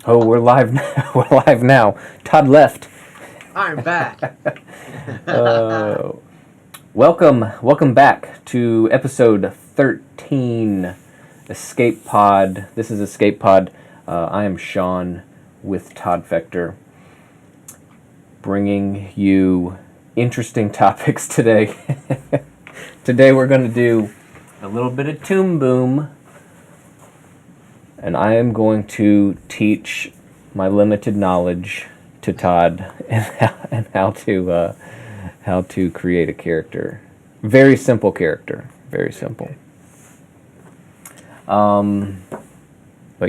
Oh, we're live now. We're live now. Todd left. I'm back. Welcome back to episode 13, Escape Pod. This is Escape Pod. I am Sean with Todd Fector, bringing you interesting topics today. Today we're going to do a little bit of Toon Boom, and I am going to teach my limited knowledge to Todd and how to create a character. Very simple character. Very simple. But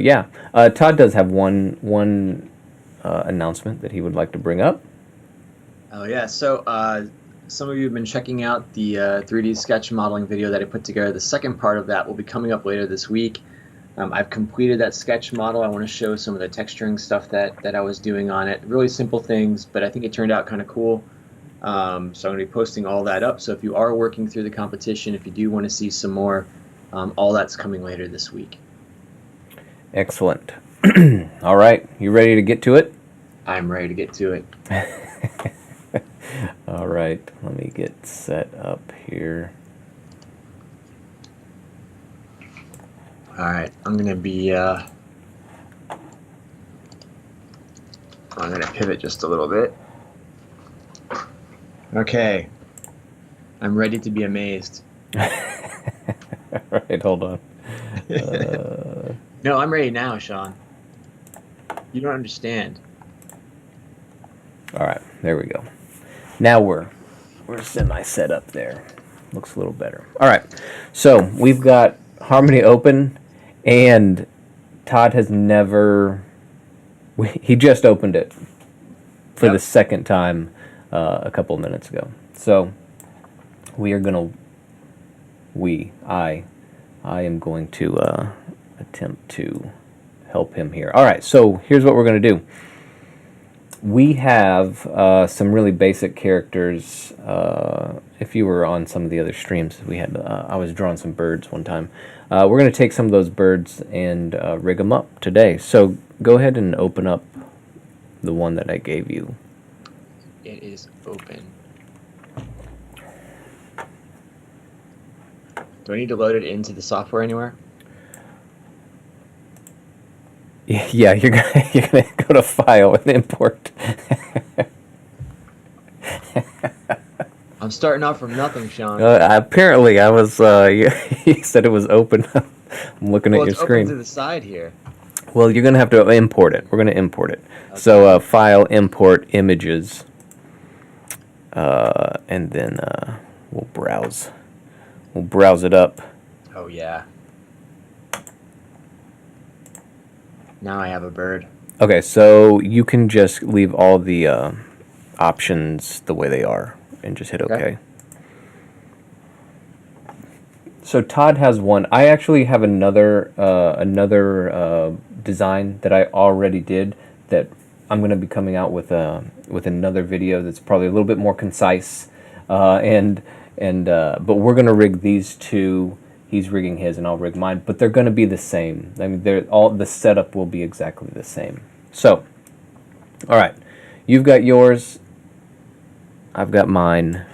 yeah, Todd does have one announcement that he would like to bring up. Oh yeah, so some of you have been checking out the 3D sketch modeling video that I put together. The second part of that will be coming up later this week. I've completed that sketch model. I want to show some of the texturing stuff that I was doing on it. Really simple things, but I think it turned out kind of cool. So I'm going to be posting all that up. So if you are working through the competition, if you do want to see some more, all that's coming later this week. Excellent. All right, you ready to get to it? I'm ready to get to it. All right, let me get set up here. All right, I'm going to pivot just a little bit. Okay, I'm ready to be amazed. All right, hold on. No, I'm ready now, Sean. You don't understand. All right, there we go. Now we're semi set up there. Looks a little better. All right, so we've got Harmony open, and Todd has never. He just opened it for the second time a couple of minutes ago. So we are gonna. I am going to attempt to help him here. All right, so here's what we're gonna do. We have some really basic characters. If you were on some of the other streams, we had I was drawing some birds one time. We're going to take some of those birds and rig them up today. So go ahead and open up the one that I gave you. It is open. Do I need to load it into the software anywhere? Yeah, you're gonna go to File and Import. I'm starting off from nothing, Sean. Apparently, I was. You said it was open. I'm looking at your screen. Open to the side here. Well, you're gonna have to import it. We're gonna import it. Okay. So File, Import, Images, and then we'll browse. We'll browse it up. Oh yeah. Now I have a bird. Okay, so you can just leave all the options the way they are and just hit OK. So Todd has one. I actually have another design that I already did that I'm going to be coming out with another video that's probably a little bit more concise, but we're going to rig these two. He's rigging his, and I'll rig mine, but they're going to be the same. I mean, the setup will be exactly the same. So, all right, you've got yours. I've got mine.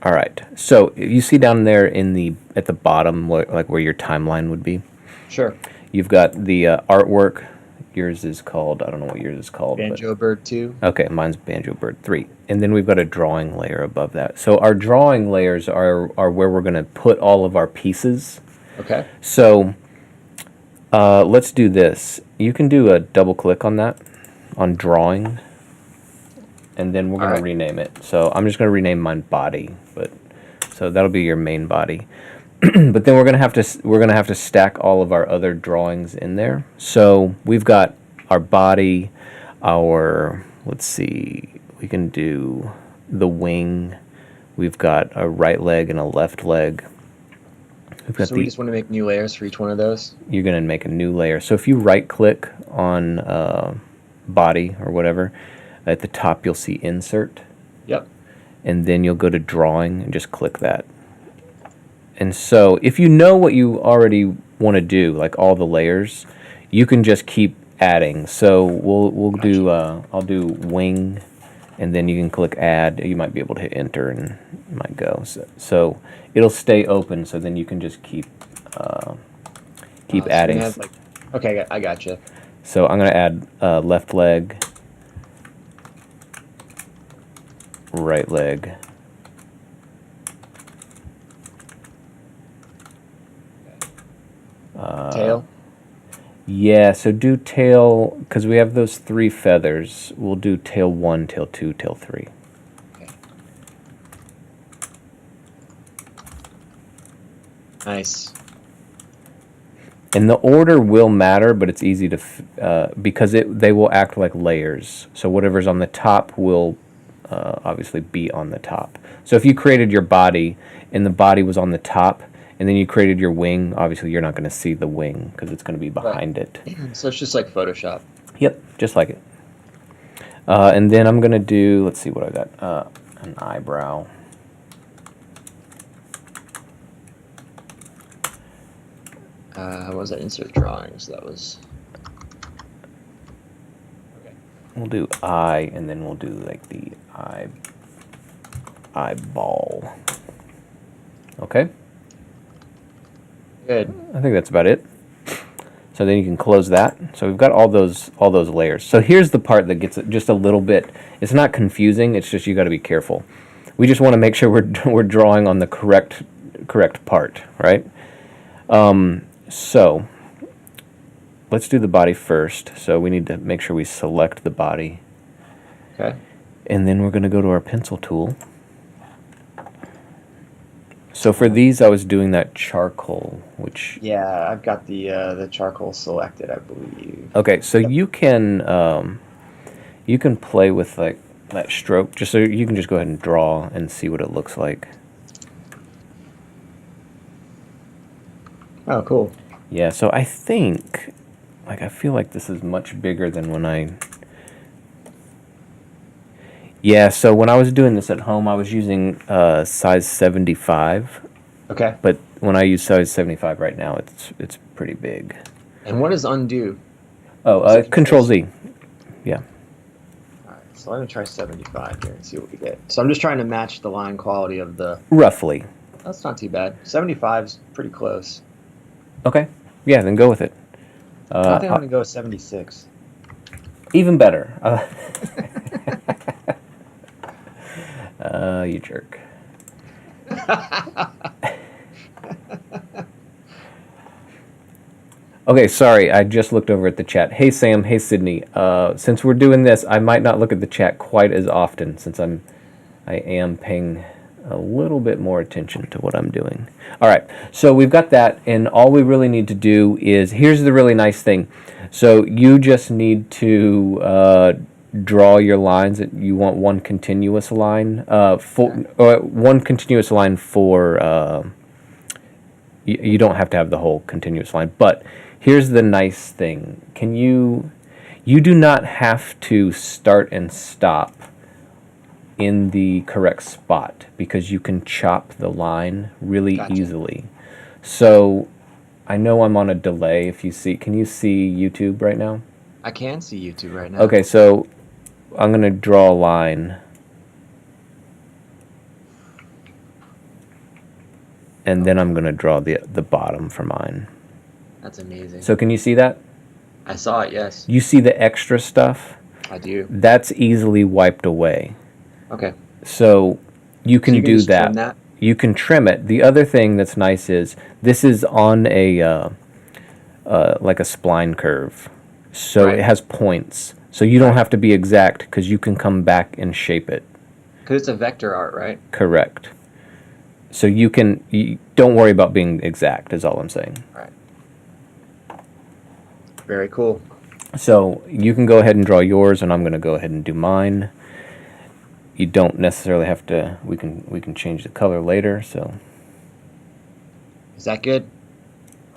All right. So you see down there at the bottom, like where your timeline would be. Sure. You've got the artwork. Yours is called, I don't know what yours is called. Banjo Bird 2. Okay, mine's Banjo Bird 3. And then we've got a drawing layer above that. So our drawing layers are where we're going to put all of our pieces. Okay. So let's do this. You can do a double click on that, on drawing, and then we're going to rename it. So I'm just going to rename mine Body, so that'll be your main body. But then we're gonna have to stack all of our other drawings in there. So we've got our body, let's see, we can do the wing. We've got a right leg and a left leg. So we just want to make new layers for each one of those? You're gonna make a new layer. So if you right click on body or whatever, at the top you'll see insert. Yep. And then you'll go to drawing and just click that. And so if you know what you already want to do, like all the layers, you can just keep adding. So we'll do I'll do wing, and then you can click add. You might be able to hit enter, and it might go. So it'll stay open. So then you can just keep adding. So like, okay, I gotcha. So I'm gonna add left leg, right leg. Tail. Yeah, so do tail, because we have those 3 feathers. We'll do tail 1, tail 2, tail 3. Okay. Nice. And the order will matter, but it's easy to, because they will act like layers. So whatever's on the top will obviously be on the top. So if you created your body, and the body was on the top, and then you created your wing, obviously you're not going to see the wing, because it's going to be behind it. So it's just like Photoshop. Yep, just like it. And then I'm going to do, let's see what I got, an eyebrow. What was that? Insert drawings. That was... Okay. We'll do eye, and then we'll do like the eyeball. Okay? Good. I think that's about it. So then you can close that. So we've got all those layers. So here's the part that gets just a little bit, it's not confusing, it's just you got to be careful. We just want to make sure we're drawing on the correct part, right? So let's do the body first. So we need to make sure we select the body. Okay. And then we're going to go to our pencil tool. So for these, I was doing that charcoal, which... Yeah, I've got the charcoal selected, I believe. Okay, so you can play with like that stroke, just so you can just go ahead and draw and see what it looks like. Oh, cool. Yeah, so I think, like, I feel like this is much bigger than when I... Yeah, so when I was doing this at home, I was using size 75. Okay. But when I use size 75 right now, it's pretty big. And what is undo? Oh, Control Z. Yeah. All right, so let me try 75 here and see what we get. So I'm just trying to match the line quality of the... Roughly. That's not too bad. 75 is pretty close. Okay. Yeah, then go with it. I think I'm going to go with 76. Even better. You jerk. Okay, sorry, I just looked over at the chat. Hey Sam, hey Sydney. Since we're doing this, I might not look at the chat quite as often, since I am paying a little bit more attention to what I'm doing. All right, so we've got that, and all we really need to do is, here's the really nice thing. So you just need to draw your lines. You want one continuous line one continuous line for. You don't have to have the whole continuous line, but here's the nice thing. You do not have to start and stop in the correct spot, because you can chop the line really easily. So I know I'm on a delay. If you see, can you see YouTube right now? I can see YouTube right now. Okay, so I'm going to draw a line. And then I'm going to draw the bottom for mine. That's amazing. So can you see that? I saw it, yes. You see the extra stuff? I do. That's easily wiped away. Okay. So you can do that. Trim that. You can trim it. The other thing that's nice is this is on a like a spline curve. So Right. it has points. So you don't have to be exact, because you can come back and shape it. Because it's a vector art, right? Correct. So you don't worry about being exact, is all I'm saying. Right. Very cool. So you can go ahead and draw yours, and I'm going to go ahead and do mine. You don't necessarily have to. We can change the color later. So Is that good?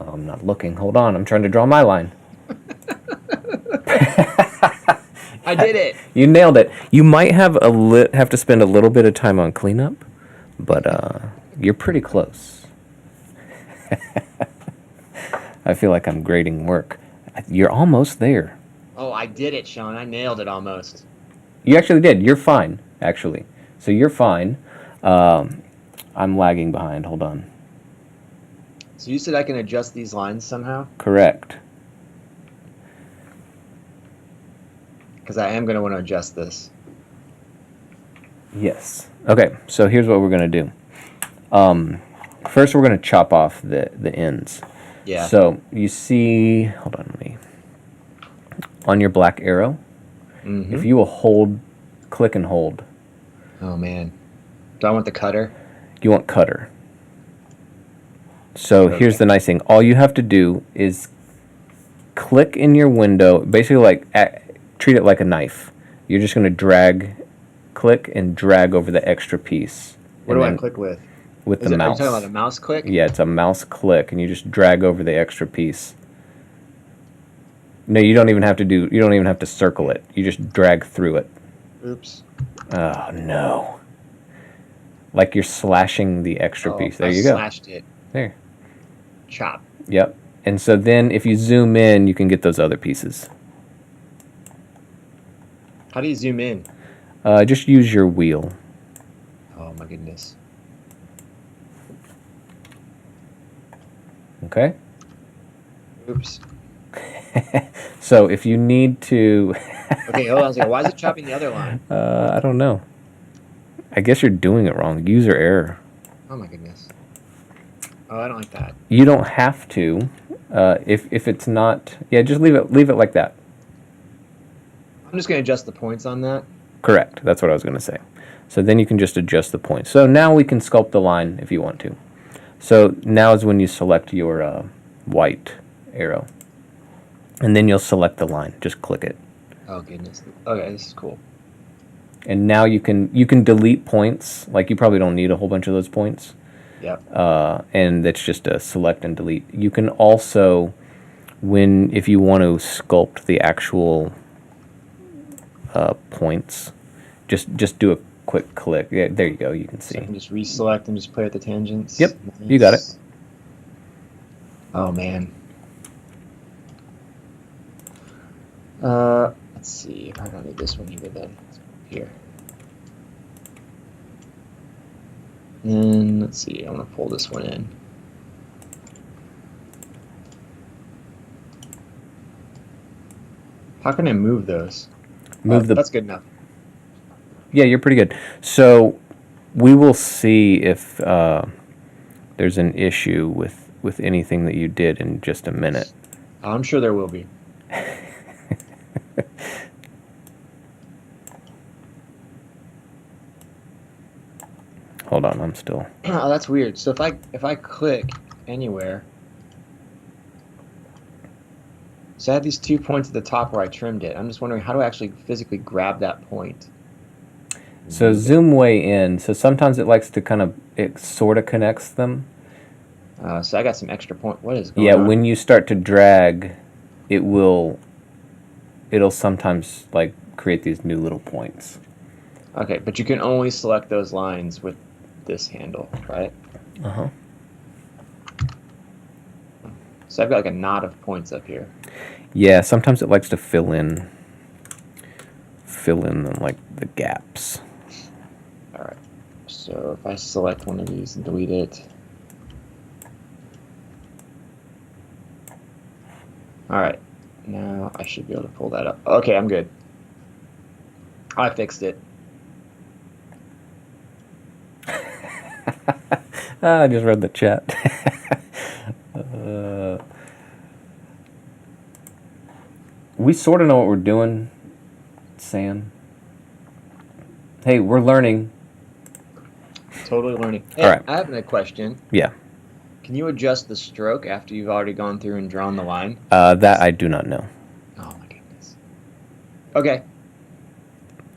I'm not looking. Hold on. I'm trying to draw my line. I did it. You nailed it. You might have have to spend a little bit of time on cleanup, but you're pretty close. I feel like I'm grading work. You're almost there. Oh, I did it, Sean. I nailed it almost. You actually did. You're fine, actually. So you're fine. I'm lagging behind. Hold on. So you said I can adjust these lines somehow? Correct. Because I am going to want to adjust this. Yes. Okay, so here's what we're going to do. First, we're going to chop off the ends. Yeah. So you see, hold on, on your black arrow, if you will click and hold. Oh, man. Do I want the cutter? You want cutter. So here's the nice thing. All you have to do is click in your window, basically treat it like a knife. You're just going to click and drag over the extra piece. What do I click with? With the mouse. Are you talking about a mouse click? Yeah, it's a mouse click, and you just drag over the extra piece. No, you don't even have to circle it. You just drag through it. Oops. Oh, no. Like you're slashing the extra piece. There you go. Slashed it. There. Chop. Yep. And so then if you zoom in, you can get those other pieces. How do you zoom in? Just use your wheel. Oh, my goodness. Okay? Oops. So if you need to... Okay, hold on a second. Why is it chopping the other line? I don't know. I guess you're doing it wrong. User error. Oh, my goodness. Oh, I don't like that. You don't have to. If it's not... Yeah, just leave it like that. I'm just going to adjust the points on that. Correct. That's what I was going to say. So then you can just adjust the points. So now we can sculpt the line if you want to. So now is when you select your white arrow. And then you'll select the line. Just click it. Oh, goodness. Okay, this is cool. And now you can delete points. Like you probably don't need a whole bunch of those points. Yep. And that's just a select and delete. You can also, if you want to sculpt the actual points, just do a quick click. Yeah, there you go. You can see. So I can just reselect and just play with the tangents. Yep, Nice. you got it. Oh, man. Let's see. I don't need this one either then. Here. And let's see. I want to pull this one in. How can I move those? That's good enough. Yeah, you're pretty good. So we will see if there's an issue with anything that you did in just a minute. I'm sure there will be. Hold on, I'm still... Oh, that's weird. So if I click anywhere... So I have these 2 points at the top where I trimmed it. I'm just wondering, how do I actually physically grab that point? So zoom way in. So sometimes it likes to it sort of connects them. So I got some extra point. What is going on? Yeah, when you start to drag, it'll sometimes like create these new little points. Okay, but you can only select those lines with this handle, right? Uh-huh. So I've got like a knot of points up here. Yeah, sometimes it likes to fill in like the gaps. All right. So if I select one of these and delete it. All right. Now I should be able to pull that up. Okay, I'm good. I fixed it. I just read the chat. We sort of know what we're doing, Sam. Hey, we're learning. Totally learning. Hey, all right. I have a question. Yeah. Can you adjust the stroke after you've already gone through and drawn the line? That I do not know. Oh my goodness. Okay.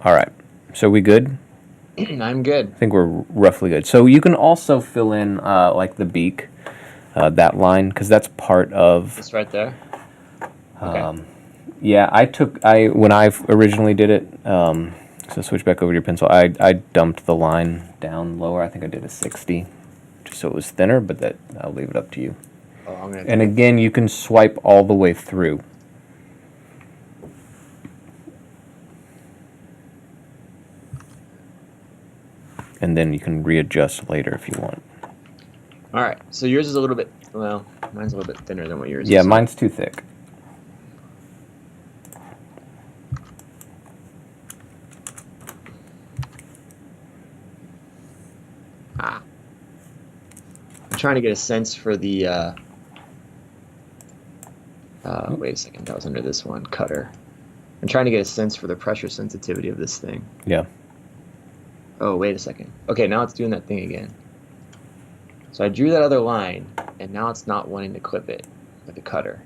All right. So we good? I'm good. I think we're roughly good. So you can also fill in like the beak, that line, because that's part of... This right there? Okay. Yeah, when I originally did it, so switch back over to your pencil, I dumped the line down lower. I think I did a 60, just so it was thinner, but I'll leave it up to you. Oh, I'm gonna and again, you can swipe all the way through. and then you can readjust later if you want. All right, so yours is a little bit, well, mine's a little bit thinner than what yours is. Yeah, mine's too thick. I'm trying to get a sense for the, wait a second, that was under this one, cutter. I'm trying to get a sense for the pressure sensitivity of this thing. Yeah. Oh, wait a second. Okay, now it's doing that thing again. So I drew that other line, and now it's not wanting to clip it with the cutter.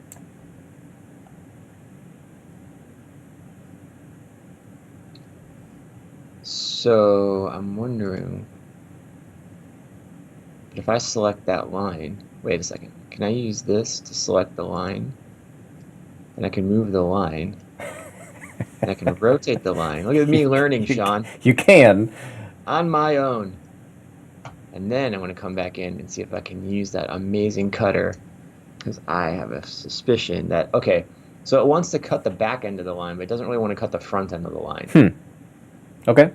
So I'm wondering if I select that line, wait a second, can I use this to select the line? And I can move the line, and I can rotate the line. Look at me learning, Sean. You can. On my own. And then I'm going to come back in and see if I can use that amazing cutter, because I have a suspicion that, okay, so it wants to cut the back end of the line, but it doesn't really want to cut the front end of the line. Okay.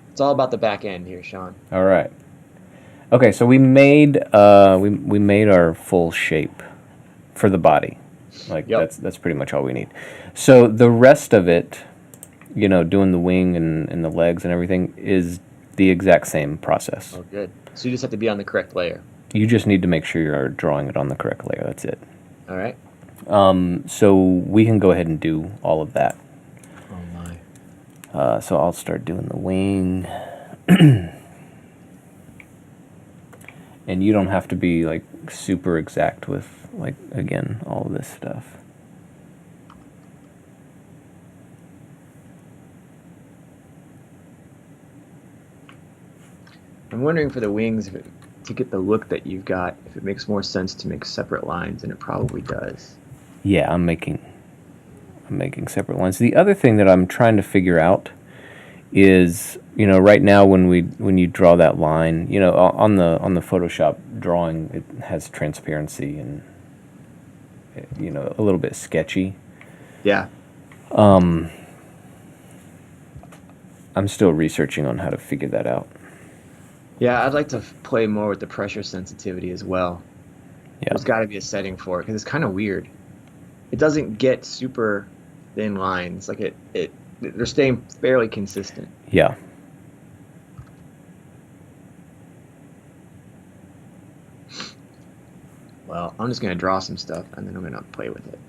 It's all about the back end here, Sean. All right. Okay, so we made we made our full shape for the body. Like that's pretty much all we need. So the rest of it, you know, doing the wing and the legs and everything is the exact same process. Oh, good. So you just have to be on the correct layer. You just need to make sure you're drawing it on the correct layer. That's it. All right. So we can go ahead and do all of that. Oh my. So I'll start doing the wing. And you don't have to be like super exact with, like, again, all of this stuff. I'm wondering for the wings, to get the look that you've got, if it makes more sense to make separate lines, and it probably does. Yeah, I'm making separate lines. The other thing that I'm trying to figure out is, you know, right now when you draw that line, you know, on the Photoshop drawing, it has transparency and, you know, a little bit sketchy. Yeah. I'm still researching on how to figure that out. Yeah, I'd like to play more with the pressure sensitivity as well. Yeah. There's got to be a setting for it, because it's kind of weird. It doesn't get super thin lines. Like they're staying fairly consistent. Yeah. Well, I'm just going to draw some stuff, and then I'm going to play with it.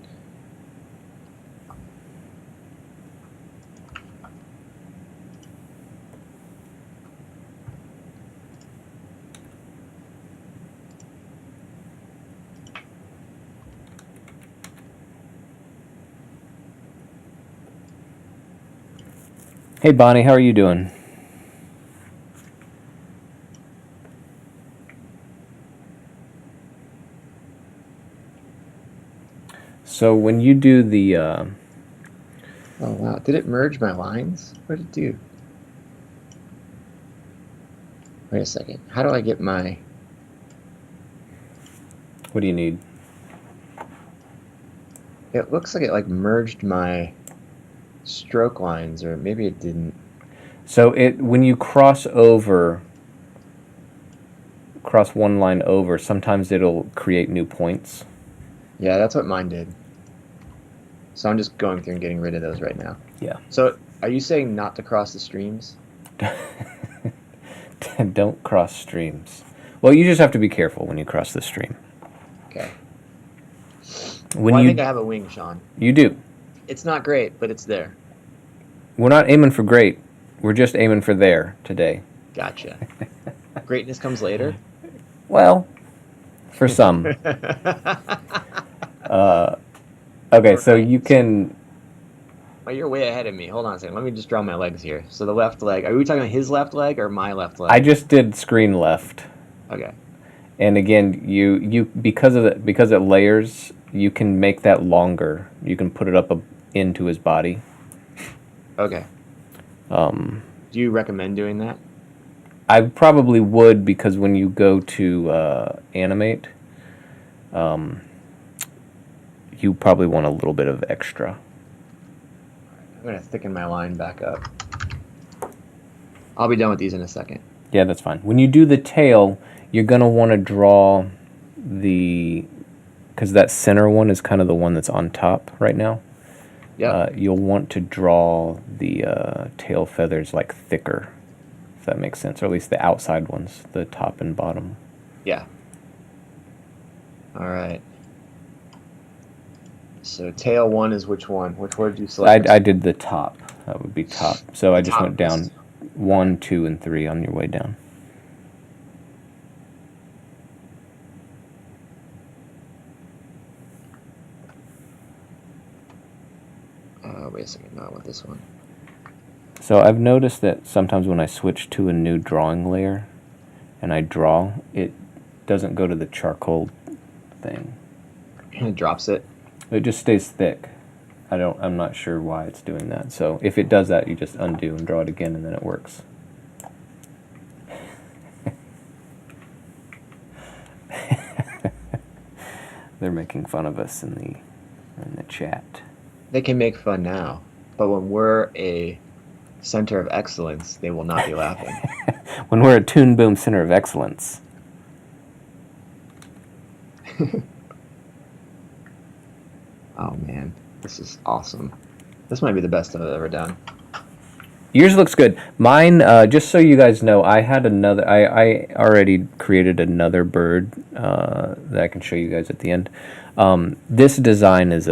Hey Bonnie, how are you doing? So when you do the Oh wow, did it merge my lines? What did it do? Wait a second. How do I get my... What do you need? It looks like it like merged my stroke lines, or maybe it didn't. So when you cross one line over, sometimes it'll create new points. Yeah, that's what mine did. So I'm just going through and getting rid of those right now. Yeah. So are you saying not to cross the streams? Don't cross streams. Well, you just have to be careful when you cross the stream. Okay. When I think I have a wing, Sean. You do. It's not great, but it's there. We're not aiming for great. We're just aiming for there today. Gotcha. Greatness comes later? Well, for some. Okay, so you can... Oh, you're way ahead of me. Hold on a second. Let me just draw my legs here. So the left leg. Are we talking about his left leg or my left leg? I just did screen left. Okay. And again, you because it layers, you can make that longer. You can put it up into his body. Okay. Do you recommend doing that? I probably would, because when you go to animate, you probably want a little bit of extra. I'm going to thicken my line back up. I'll be done with these in a second. Yep. Yeah, that's fine. When you do the tail, you're going to want to draw because that center one is kind of the one that's on top right now. Yeah. You'll want to draw the tail feathers like thicker, if that makes sense, or at least the outside ones, the top and bottom. Yeah. All right. So tail 1 is which one? Which word did you select? I did the top. That would be top. So I just top went down 1, 2, and 3 on your way down. Wait a second, not with this one. So I've noticed that sometimes when I switch to a new drawing layer and I draw, it doesn't go to the charcoal thing. It drops it. It just stays thick. I'm not sure why it's doing that. So if it does that, you just undo and draw it again and then it works. They're making fun of us in the chat. They can make fun now, but when we're a center of excellence, they will not be laughing. When we're a Toon Boom Center of Excellence. Oh man, this is awesome. This might be the best I've ever done. Yours looks good. Mine, just so you guys know, I had another. I already created another bird that I can show you guys at the end. This design is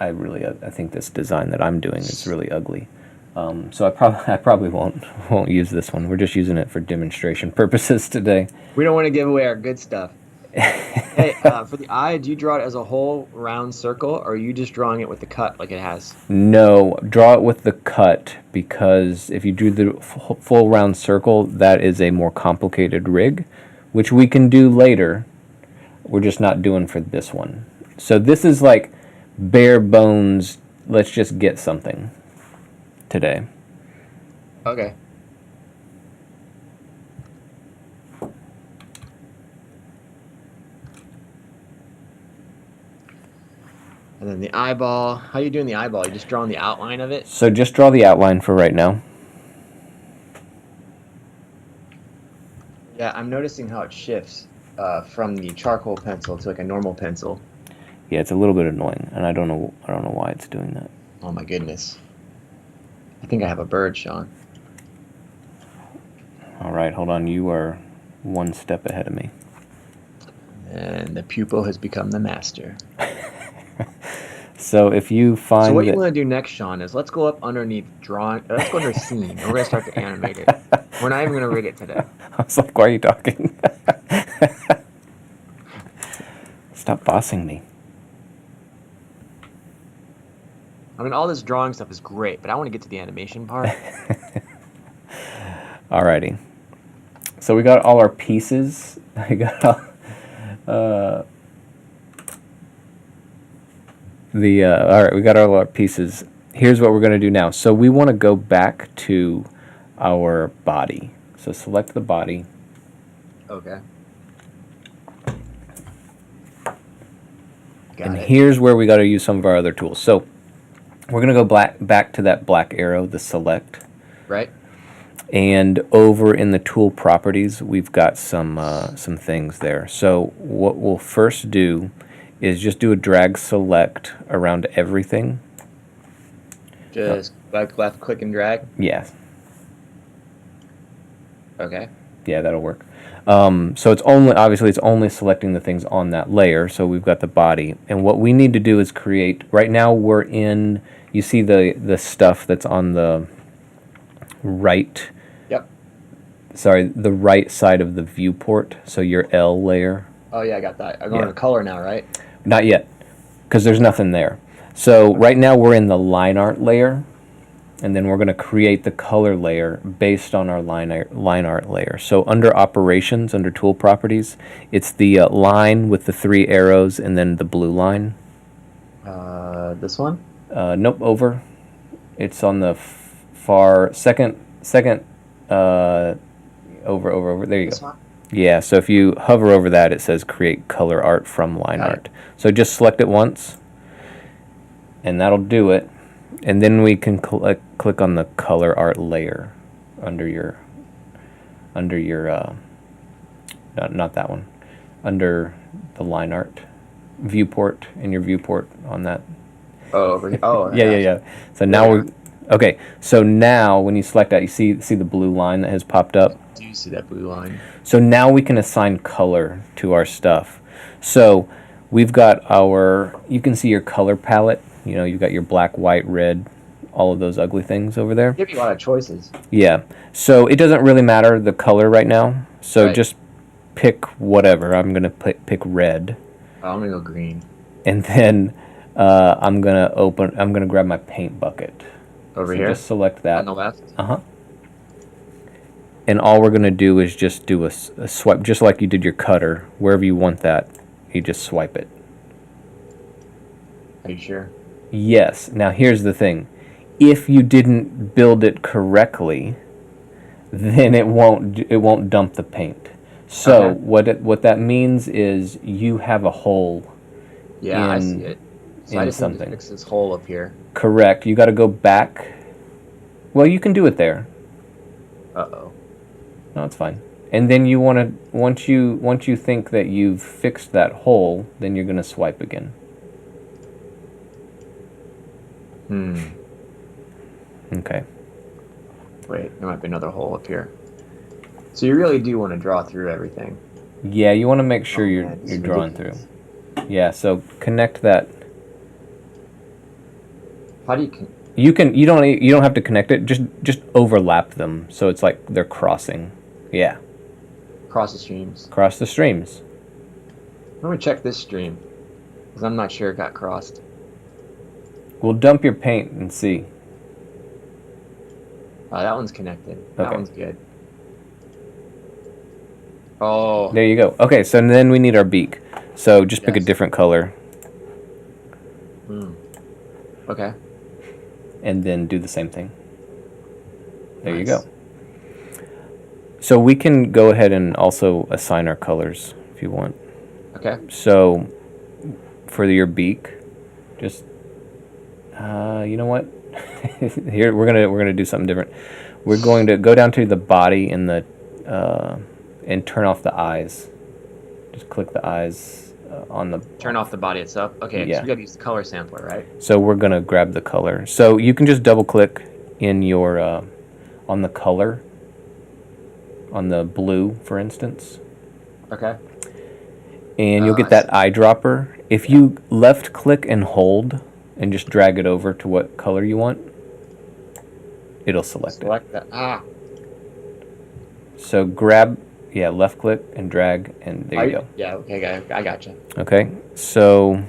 I think this design that I'm doing is really ugly. So I probably won't use this one. We're just using it for demonstration purposes today. We don't want to give away our good stuff. Hey, for the eye, do you draw it as a whole round circle, or are you just drawing it with the cut like it has? No, draw it with the cut, because if you do the full round circle, that is a more complicated rig, which we can do later. We're just not doing for this one. So this is like bare bones, let's just get something today. Okay. And then the eyeball. How are you doing the eyeball? You just drawing the outline of it? So just draw the outline for right now. Yeah, I'm noticing how it shifts from the charcoal pencil to like a normal pencil. Yeah, it's a little bit annoying, and I don't know why it's doing that. Oh my goodness. I think I have a bird, Sean. All right, hold on. You are one step ahead of me. And the pupil has become the master. So if you find So what you want to do next, Sean, is let's go up underneath drawing. Let's go under scene, and we're going to start to animate it. We're not even going to rig it today. I was like, why are you talking? Stop bossing me. I mean, all this drawing stuff is great, but I want to get to the animation part. Alrighty. So we got all our pieces. I got all, all right, we got all our pieces. Here's what we're going to do now. So we want to go back to our body. So select the body. Okay. And here's where we got to use some of our other tools. So we're going to go back to that black arrow, the select. Right. And over in the tool properties, we've got some things there. So what we'll first do is just do a drag select around everything. Just left click and drag? Yeah. Okay. Yeah, that'll work. So it's only selecting the things on that layer. So we've got the body. And what we need to do is create, right now we're in, you see the stuff that's on the right. Yep. Sorry, the right side of the viewport. So your L layer. Oh yeah, I got that. I'm going to color now, right? Not yet, because there's nothing there. So right now we're in the line art layer, and then we're going to create the color layer based on our line art layer. So under operations, under tool properties, it's the line with the 3 arrows and then the blue line. This one? Nope, over. It's on the far second. Over. There you This go. one? Yeah, so if you hover over that, it says create color art from line art. So just select it once, and that'll do it. And then we can click on the color art layer under your under your not that one, under the line art viewport, in your viewport on that. Oh, over here. Oh, I Yeah, yeah, gotcha. yeah. So now we're okay. So now when you select that, you see the blue line that has popped up. Do you see that blue line? So now we can assign color to our stuff. So we've got our, you can see your color palette. You know, you've got your black, white, red, all of those ugly things over there. Give you a lot of choices. Yeah. So it doesn't really matter the color right now. So Right. just pick whatever. I'm going to pick red. Oh, I'm gonna go green. And then I'm going to grab my paint bucket. Over So here? just select that. On the left? Uh-huh. And all we're going to do is just do a swipe, just like you did your cutter. Wherever you want that, you just swipe it. Are you sure? Yes. Now here's the thing. If you didn't build it correctly, then it won't dump the paint. So Okay. what that means is you have a hole. Yeah, I in- see it. So I in just need something. to fix this hole up here. Correct. You got to go back. Well, you can do it there. Uh-oh. No, it's fine. And then you want to, once you think that you've fixed that hole, then you're going to swipe again. Okay. Wait, there might be another hole up here. So you really do want to draw through everything. Yeah, you want to make sure you're man, this you're is drawing ridiculous. through. Yeah, so connect that. How do you You don't have to connect it. Just overlap them so it's like they're crossing. Yeah, cross the streams? cross the streams. Let me check this stream, because I'm not sure it got crossed. We'll dump your paint and see. That one's connected. That Okay. one's good. Oh, There you go. Okay, so then we need our beak. So just pick a Yes. different color okay. and then do the same thing. There you Nice. go. So we can go ahead and also assign our colors if you want. Okay. So for your beak, just you know what? Here we're gonna do something different. We're going to go down to the body and the and turn off the eyes. Just click the eyes on the. Turn off the body itself. Okay, Yeah. so we gotta use the color sampler, right? So we're gonna grab the color. So you can just double click in your on the color, on the blue, for instance, Okay. and you'll I get that eyedropper. If you left click and hold and just drag it over to what color you want, it'll select it. Select that. Ah. So grab, yeah, left click and drag, and there you go. Yeah. Okay, I gotcha. Okay, so,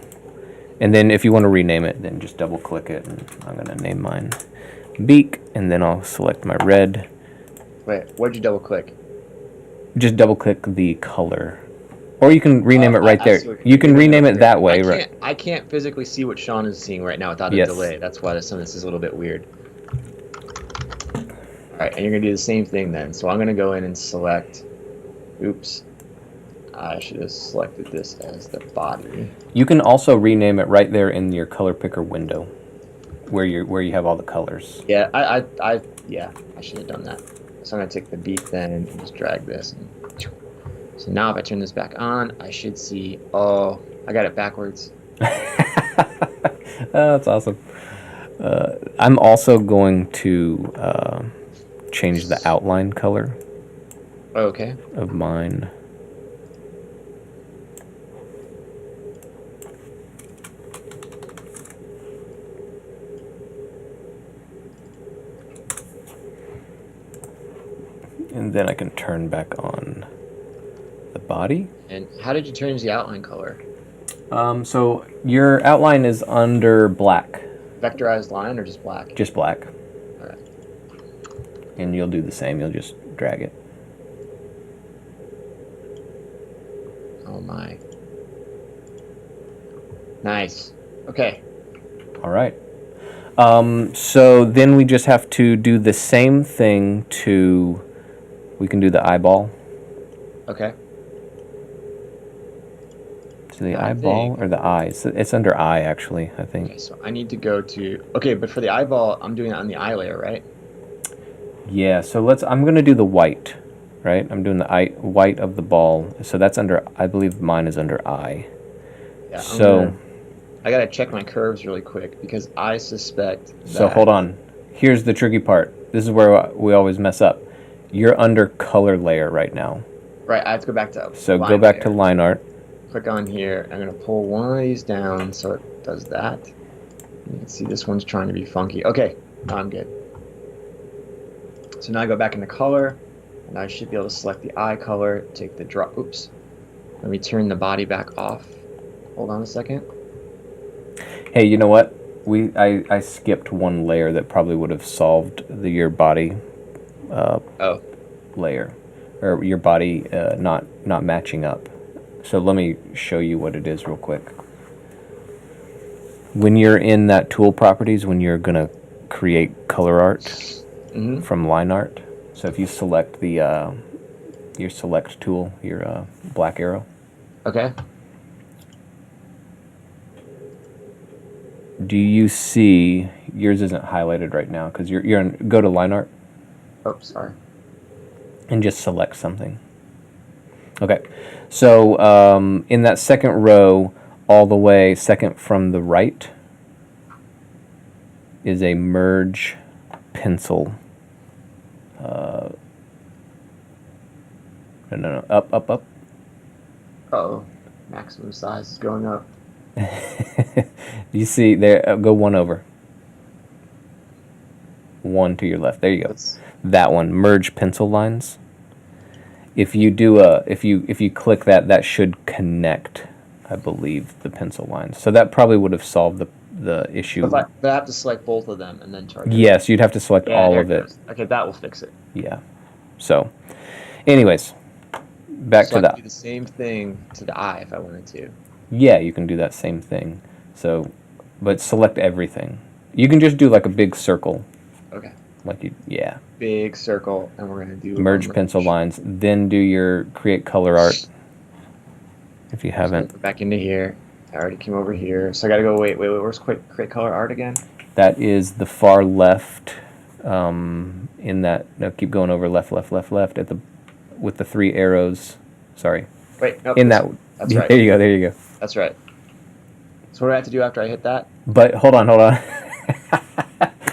and then if you want to rename it, then just double click it, and I'm gonna name mine beak, and then I'll select my red. Wait, where'd you double click? Just double click the color, or you can rename it right I there. see what You can rename it here. that way, right? I can't physically see what Sean is seeing right now without a Yes. delay. That's why some of this is a little bit weird. All right, and you're gonna do the same thing then. So I'm gonna go in and select. Oops. I should have selected this as the body. You can also rename it right there in your color picker window, where you have all the colors. Yeah, yeah, I should have done that. So I'm gonna take the beak then and just drag this. So now if I turn this back on, I should see. Oh, I got it backwards. Oh, that's awesome. I'm also going to change the outline color Okay. of mine. And then I can turn back on the body. And how did you change the outline color? So your outline is under black, Vectorized line or just black? just black. All right. And you'll do the same. You'll just drag it. Oh my. Nice. Okay. All right. So then we just have to do the same thing to, we can do the eyeball. Okay. So the I eyeball think- or the eyes? It's under eye, actually, I think. Okay, so I need to go to. Okay, but for the eyeball, I'm doing it on the eye layer, right? Yeah, so I'm going to do the white. right? I'm doing the white of the ball. So that's under, I believe mine is under I. Yeah. So I gotta check my curves really quick because I suspect so that. hold on. Here's the tricky part. This is where we always mess up. You're under color layer right now. Right, I have to go back to So go back to layer. line art. Click on here. I'm gonna pull one of these down so it does that. You can see this one's trying to be funky. Okay, now I'm good. So now I go back into color, and I should be able to select the eye color, take the drop. Oops. Let me turn the body back off. Hold on a second. Hey, you know what? I skipped one layer that probably would have solved your body layer, or your body not matching up. So let me show you what it is real quick. When you're in that tool properties, when you're gonna create color art from line art, so if you select the your select tool, your black arrow. Okay. Do you see yours isn't highlighted right now because you're in, go to line art. Oh, sorry. And just select something. Okay, so in that second row, all the way second from the right, is a merge pencil. No, up. Uh-oh. Maximum size is going up. You see there, go one over. One to your left. There you go. That one, merge pencil lines. If you do if you click that, that should connect, I believe, the pencil lines. So that probably would have solved the issue. But I have to select both of them and then target. Yes, you'd have to select all of it. Okay, that will fix it. Yeah. So, anyways, back to I that. can do the same thing to the eye if I wanted to. Yeah, you can do that same thing. So, but select everything. You can just do like a big circle. Okay. Like you, yeah. Big circle, and we're gonna do merge pencil lines. Then do your create color art. If you haven't. So back into here. I already came over here, so I gotta go. Wait. Where's create color art again? That is the far left. In that, no, keep going over left at the with the three arrows. Sorry. Wait. Nope, in that. That's right. There you go. That's right. So what do I have to do after I hit that? But hold on.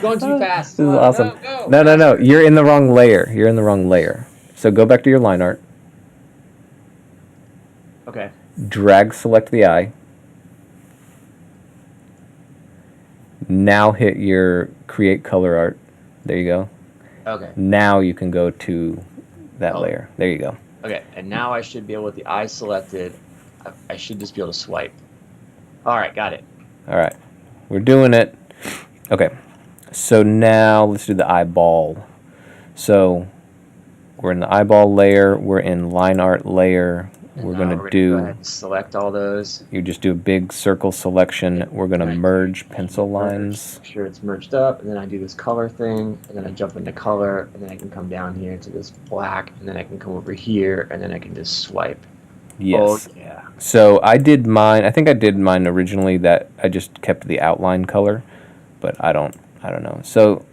Going too fast. This is awesome. Go. No. You're in the wrong layer. So go back to your line art. Okay. Drag select the eye. Now hit your create color art. There you go. Okay. Now you can go to that layer. There you go. Okay, and now I should be able, with the eye selected, I should just be able to swipe. All right, got it. All right. We're doing it. Okay. So now let's do the eyeball. So we're in the eyeball layer. We're in line art layer. We're going to go ahead and select all those. You just do a big circle selection. We're going to merge pencil lines. Make sure it's merged up, and then I do this color thing, and then I jump into color, and then I can come down here to this black, and then I can come over here, and then I can just swipe. Yes. Oh, yeah. So I did mine. I think I did mine originally that I just kept the outline color, but I don't know. So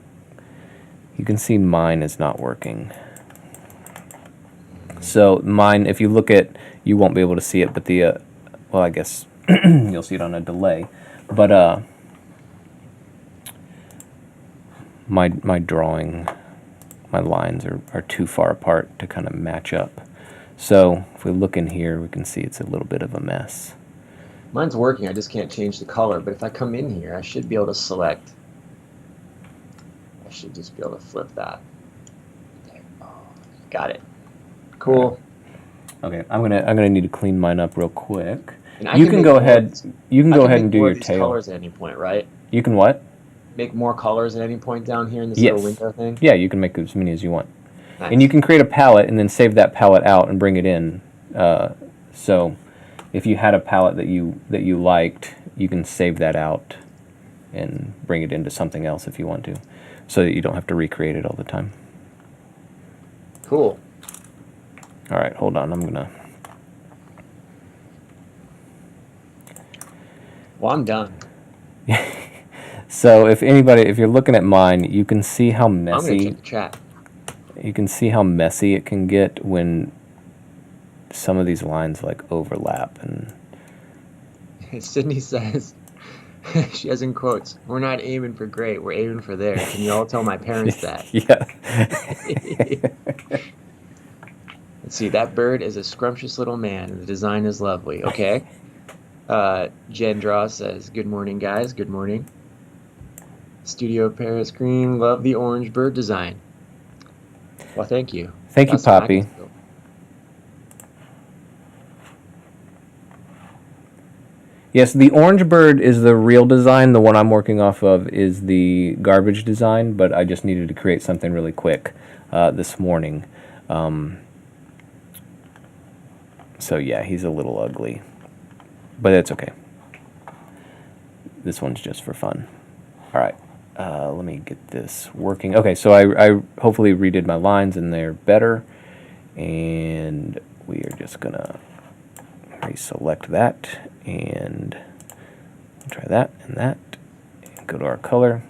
you can see mine is not working. So mine, if you look at, you won't be able to see it, but the, well, I guess you'll see it on a delay. But my drawing, my lines are too far apart to kind of match up. So if we look in here, we can see it's a little bit of a mess. Mine's working, I just can't change the color, but if I come in here, I should be able to select. I should just be able to flip that. Oh, got it. Cool. Okay, I'm gonna need to clean mine up real quick. And you can go ahead. You can go ahead and do your tail. Colors at any point, right? You can what? Make more colors at any point down here in this little window thing. Yeah, you can make as many as you want. Nice. And you can create a palette and then save that palette out and bring it in. So if you had a palette that you liked, you can save that out and bring it into something else if you want to, so that you don't have to recreate it all the time. Cool. All right, hold on. I'm gonna. Well, I'm done. So if you're looking at mine, you can see how messy. I'm gonna check the chat. You can see how messy it can get when some of these lines like overlap. And Sydney says, she has in quotes, "We're not aiming for great, we're aiming for there. Can you all tell my parents that?" yeah. Let's see, that bird is a scrumptious little man, and the design is lovely. Okay. Jen Draw says, "Good morning, guys. Good morning. Studio Paris Green, love the orange bird design." Well, thank you. Thank you, That's what I Poppy. can feel. Yes, the orange bird is the real design. The one I'm working off of is the garbage design, but I just needed to create something really quick this morning. So yeah, he's a little ugly, but it's okay. This one's just for fun. All right, let me get this working. Okay, so I hopefully redid my lines and they're better. And we are just gonna reselect that and try that and that. And go to our color.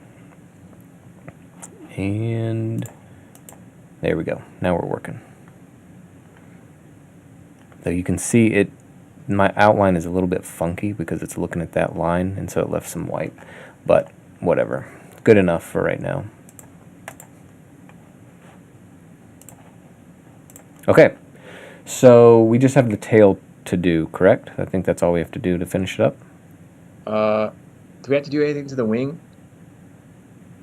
And there we go. Now we're working. So you can see it, my outline is a little bit funky because it's looking at that line, and so it left some white, but whatever. Good enough for right now. Okay, so we just have the tail to do, correct? I think that's all we have to do to finish it up. Do we have to do anything to the wing?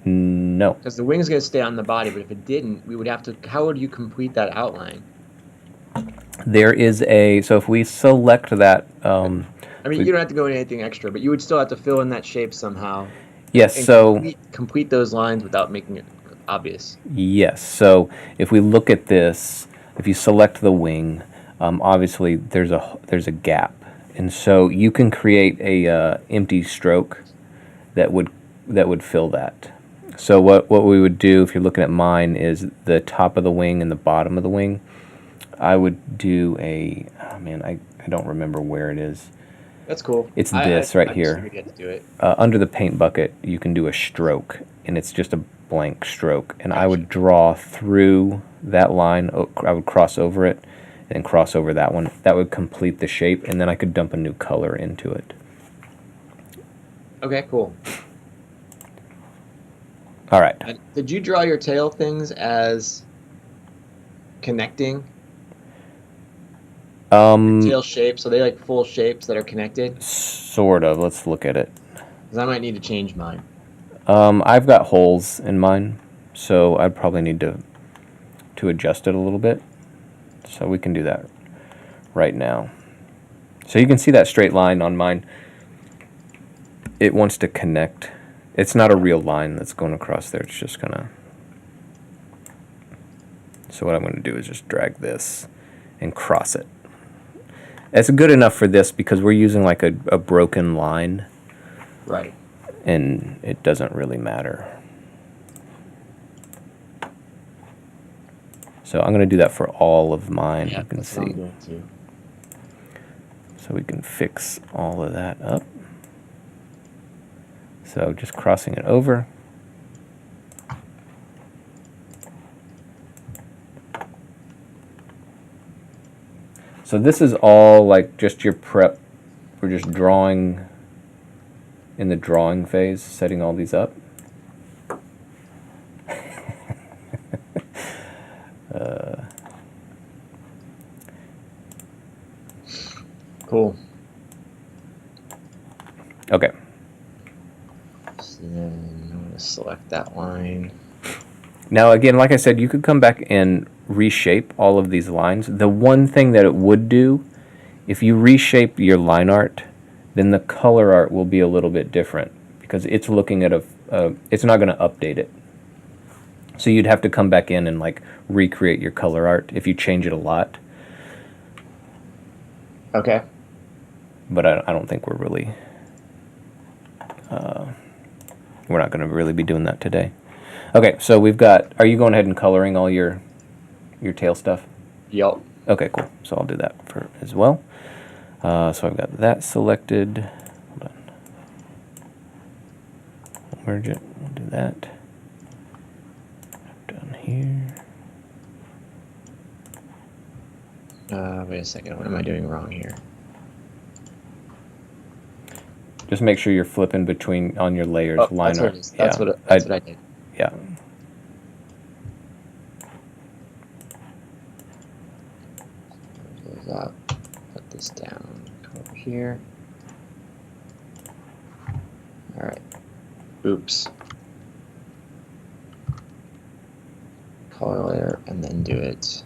No. Because the wing is going to stay on the body, but if it didn't, we would have to, how would you complete that outline? There is a, so if we select that, I mean, you don't have to go into anything extra, but you would still have to fill in that shape somehow. yes, And so complete those lines without making it obvious. yes, so if we look at this, if you select the wing, obviously there's a gap, and so you can create a empty stroke that would fill that. So what we would do, if you're looking at mine, is the top of the wing and the bottom of the wing. I would do a, oh man, I don't remember where it is. That's cool. It's this right I here. just get to do it. Under the paint bucket, you can do a stroke, and it's just a blank stroke. And I would draw through that line. I would cross over it, and cross over that one. That would complete the shape, and then I could dump a new color into it. Okay, cool. All right. And did you draw your tail things as connecting? Tail shapes, so they like full shapes that are connected? Sort of. Let's look at it. Because I might need to change mine. I've got holes in mine, so I'd probably need to adjust it a little bit. So we can do that right now. So you can see that straight line on mine. It wants to connect. It's not a real line that's going across there. It's just gonna. So what I'm going to do is just drag this and cross it. It's good enough for this because we're using like a broken line. Right. And it doesn't really matter. So I'm going to do that for all of mine. Yeah, you can that's what I'm see. doing too. So we can fix all of that up. So just crossing it over. So this is all like just your prep. We're just drawing in the drawing phase, setting all these up. Cool. Okay. So then I'm going to select that line. Now again, like I said, you could come back and reshape all of these lines. The one thing that it would do, if you reshape your line art, then the color art will be a little bit different because it's looking at it's not going to update it. So you'd have to come back in and like recreate your color art if you change it a lot. Okay. But I don't think we're really, we're not going to really be doing that today. Okay, so we've got, are you going ahead and coloring all your tail stuff? Yep. Okay, cool. So I'll do that as well. So I've got that selected. Hold on. We'll merge it. We'll do that. Down here. Wait a second. What am I doing wrong here? Just make sure you're flipping between on your layers. Oh, line that's what art. it is. That's what I did. Yeah. Close out. Put this down. Come over here. All right. Oops. Color layer, and then do it.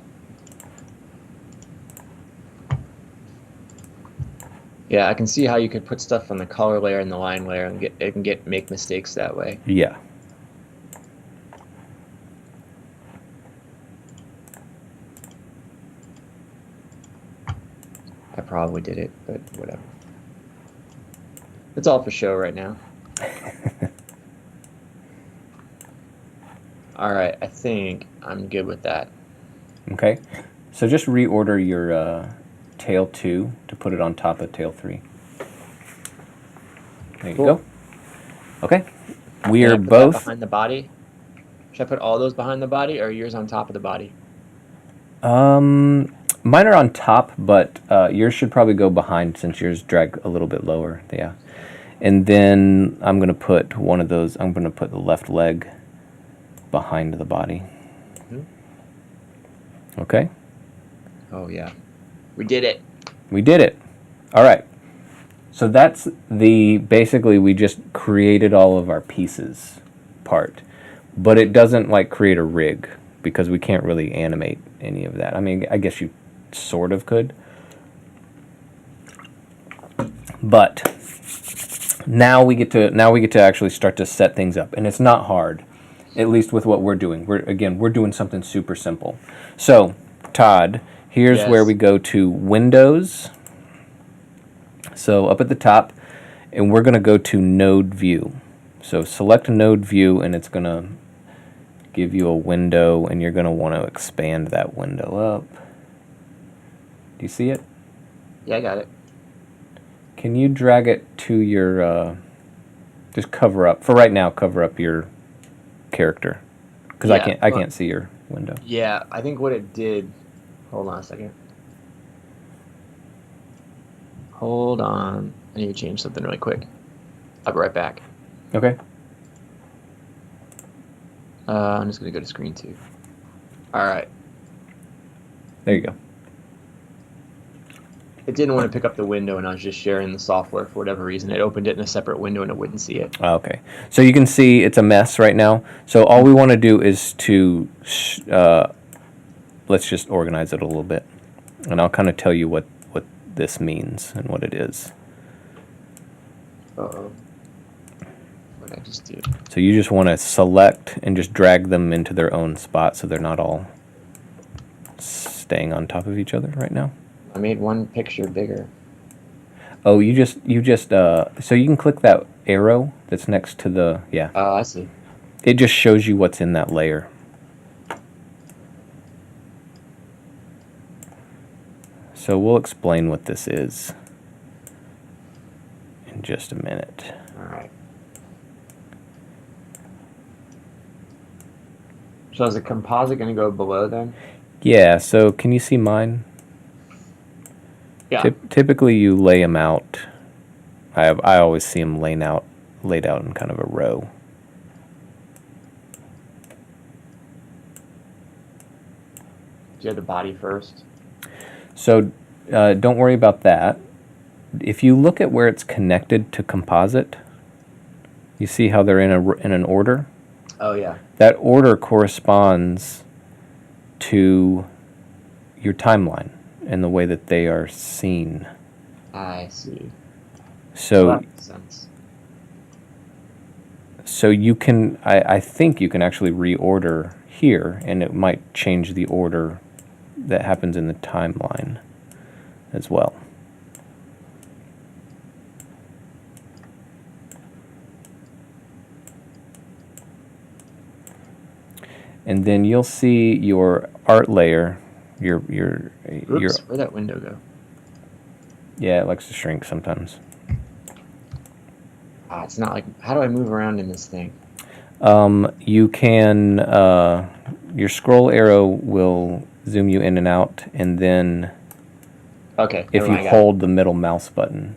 Yeah, I can see how you could put stuff on the color layer and the line layer and make mistakes that way. Yeah. I probably did it, but whatever. It's all for show right now. All right, I think I'm good with that. Okay. So just reorder your tail 2 to put it on top of tail 3. There you go. Okay. We are both behind the body. Should I put all those behind the body, or yours on top of the body? Mine are on top, but yours should probably go behind since yours drag a little bit lower. Yeah. And then I'm going to put one of those, I'm going to put the left leg behind the body. Mm-hmm. Okay. Oh, yeah. We did it. We did it. All right. So that's basically we just created all of our pieces part. But it doesn't like create a rig because we can't really animate any of that. I mean, I guess you sort of could. But now we get to actually start to set things up, and it's not hard, at least with what we're doing. We're doing something super simple. So, Todd, here's where we go to Windows. So up at the top, and we're going to go to Node View. So select Node View, and it's going to give you a window, and you're going to want to expand that window up. Do you see it? Yeah, I got it. Can you drag it to your, just cover up, for right now, cover up your character. Because I can't see your window. Yeah, I think what it did, hold on a second. Hold on. I need to change something really quick. I'll be right back. Okay. I'm just going to go to screen 2. All right. There you go. It didn't want to pick up the window, and I was just sharing the software for whatever reason. It opened it in a separate window, and it wouldn't see it. Okay. So you can see it's a mess right now. So all we want to do is to, let's just organize it a little bit. And I'll kind of tell you what this means and what it is. Uh-oh. What did I just do? So you just want to select and just drag them into their own spot so they're not all staying on top of each other right now. I made one picture bigger. Oh, you just so you can click that arrow that's next to the, yeah. Oh, I see. It just shows you what's in that layer. So we'll explain what this is in just a minute. All right. So is the composite going to go below then? Yeah, so can you see mine? Yeah. Typically you lay them out. I always see them laid out in kind of a row. Do you have the body first? So don't worry about that. If you look at where it's connected to composite, you see how they're in an order? Oh, yeah. That order corresponds to your timeline and the way that they are seen. I see. So that makes sense. So you can, I think you can actually reorder here, and it might change the order that happens in the timeline as well. And then you'll see your art layer, your Oops, where'd that window go? Yeah, it likes to shrink sometimes. It's not like, how do I move around in this thing? You can, your scroll arrow will zoom you in and out, and then Okay, if never you mind, I got it. hold the middle mouse button.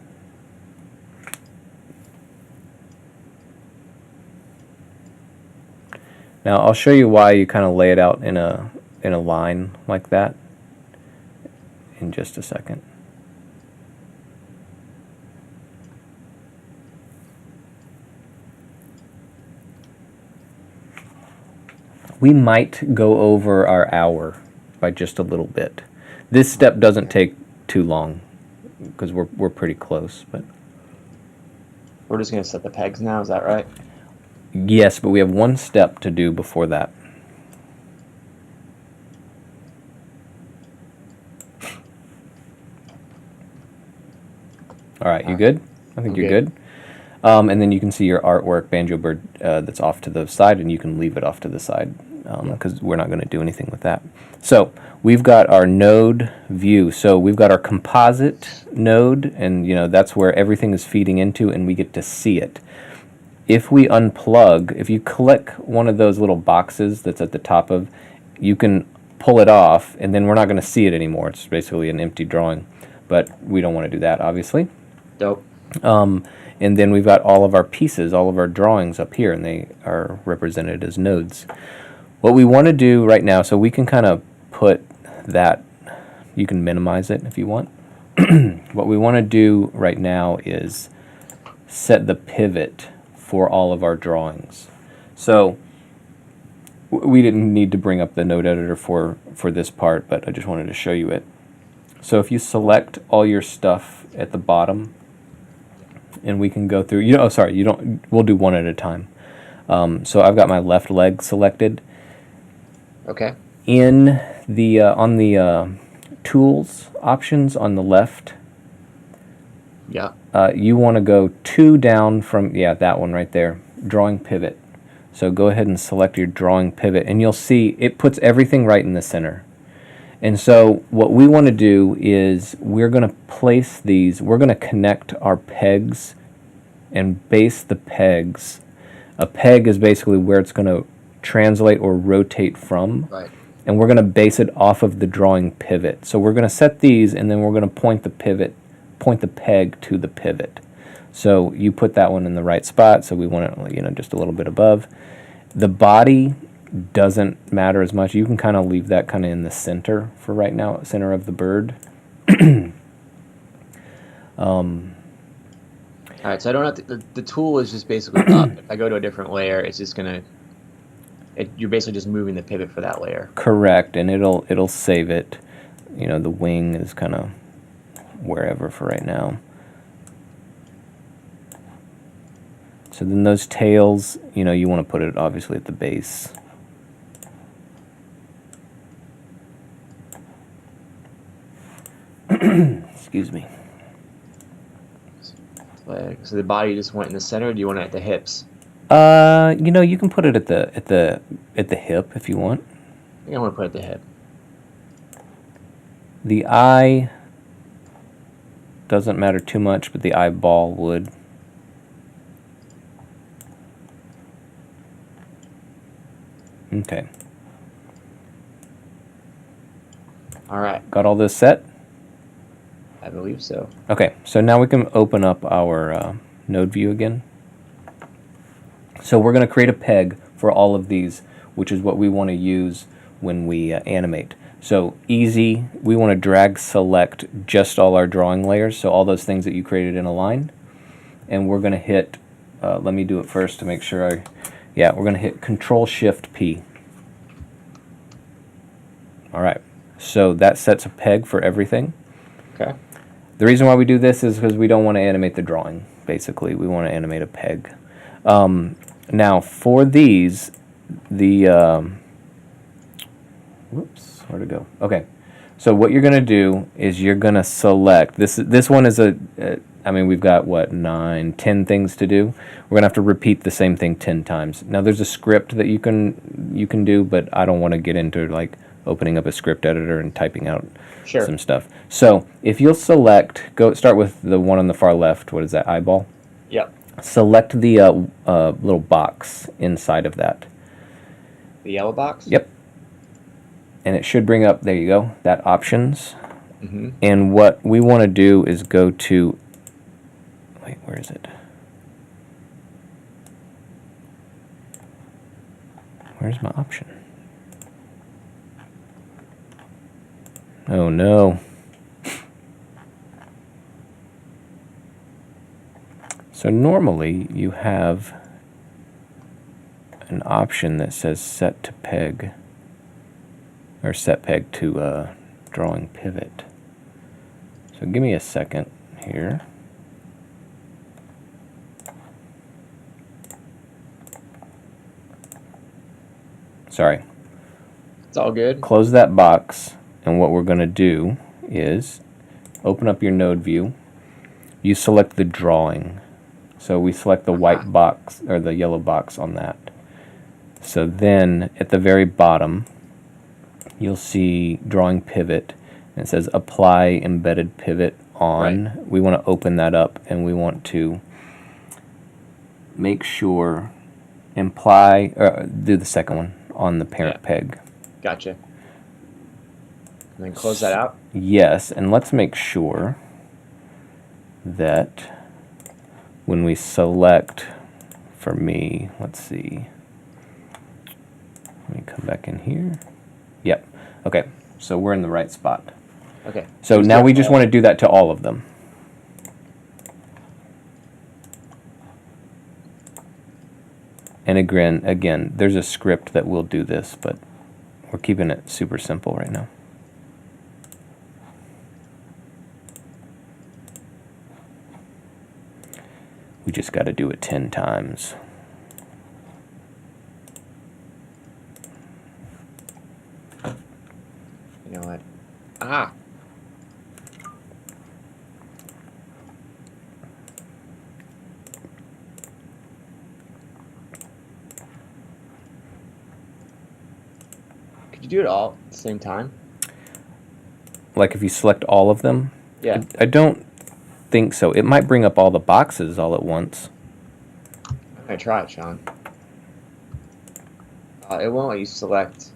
Now I'll show you why you kind of lay it out in a line like that in just a second. We might go over our hour by just a little bit. This step doesn't take too long because we're pretty close, but We're just going to set the pegs now, is that right? yes, but we have one step to do before that. All right, you good? I think I'm you're good. good. And then you can see your artwork, Banjo Bird, that's off to the side, and you can leave it off to the side because we're not going to do anything with that. So we've got our node view. So we've got our composite node, and that's where everything is feeding into, and we get to see it. If we unplug, if you click one of those little boxes that's at the top of, you can pull it off, and then we're not going to see it anymore. It's basically an empty drawing, but we don't want to do that, obviously. Dope. And then we've got all of our pieces, all of our drawings up here, and they are represented as nodes. What we want to do right now, so we can kind of put that, you can minimize it if you want. What we want to do right now is set the pivot for all of our drawings. So we didn't need to bring up the node editor for this part, but I just wanted to show you it. So if you select all your stuff at the bottom, and we can go through, we'll do one at a time. So I've got my left leg selected. Okay. In the, on the tools options on the left, Yeah. you want to go 2 down from, that one right there, drawing pivot. So go ahead and select your drawing pivot, and you'll see it puts everything right in the center. And so what we want to do is we're going to place these, we're going to connect our pegs and base the pegs. A peg is basically where it's going to translate or rotate from. Right. And we're going to base it off of the drawing pivot. So we're going to set these, and then we're going to point the peg to the pivot. So you put that one in the right spot, so we want it just a little bit above. The body doesn't matter as much. You can kind of leave that kind of in the center for right now, center of the bird. All right, so I don't have to, the tool is just basically up. If I go to a different layer, it's just going to, you're basically just moving the pivot for that layer. Correct, and it'll save it. The wing is kind of wherever for right now. So then those tails, you want to put it obviously at the base. Excuse me. So the body just went in the center. Or do you want it at the hips? You can put it at the hip if you want. I think I want to put it at the hip. The eye doesn't matter too much, but the eyeball would. Okay. All right. Got all this set? I believe so. Okay, so now we can open up our node view again. So we're going to create a peg for all of these, which is what we want to use when we animate. So easy, we want to drag select just all our drawing layers, so all those things that you created in a line. And we're going to hit, let me do it first to make sure we're going to hit Control-Shift-P. All right, so that sets a peg for everything. Okay. The reason why we do this is because we don't want to animate the drawing, basically. We want to animate a peg. Now, for these, whoops, where'd it go? Okay, so what you're going to do is you're going to select, this one is we've got, 9, 10 things to do. We're going to have to repeat the same thing 10 times. Now, there's a script that you can do, but I don't want to get into, opening up a script editor and typing out some stuff. So if you'll start with the one on the far left. What is that, eyeball? Yep. Select the little box inside of that. The yellow box? Yep. And it should bring up, there you go, that options. Mm-hmm. And what we want to do is go to, wait, where is it? Where's my option? Oh no. So normally you have an option that says set to peg, or set peg to drawing pivot. So give me a second here. Sorry. It's all good. Close that box, and what we're going to do is open up your node view. You select the drawing. So we select the white box, or the yellow box on that. So then at the very bottom, you'll see drawing pivot, and it says apply embedded pivot on. Right. We want to open that up, and we want to make sure do the second one on the parent peg. Gotcha. And then close that out. Yes, and let's make sure that when we select, for me, let's see, let me come back in here. Yep. Okay, so we're in the right spot. Okay. So now we just want to do that to all of them. And again, there's a script that will do this, but we're keeping it super simple right now. We just got to do it 10 times. You know what? Ah. Could you do it all at the same time? Like if you select all of them? Yeah. I don't think so. It might bring up all the boxes all at once. I'm gonna try it, Sean. It won't let you select.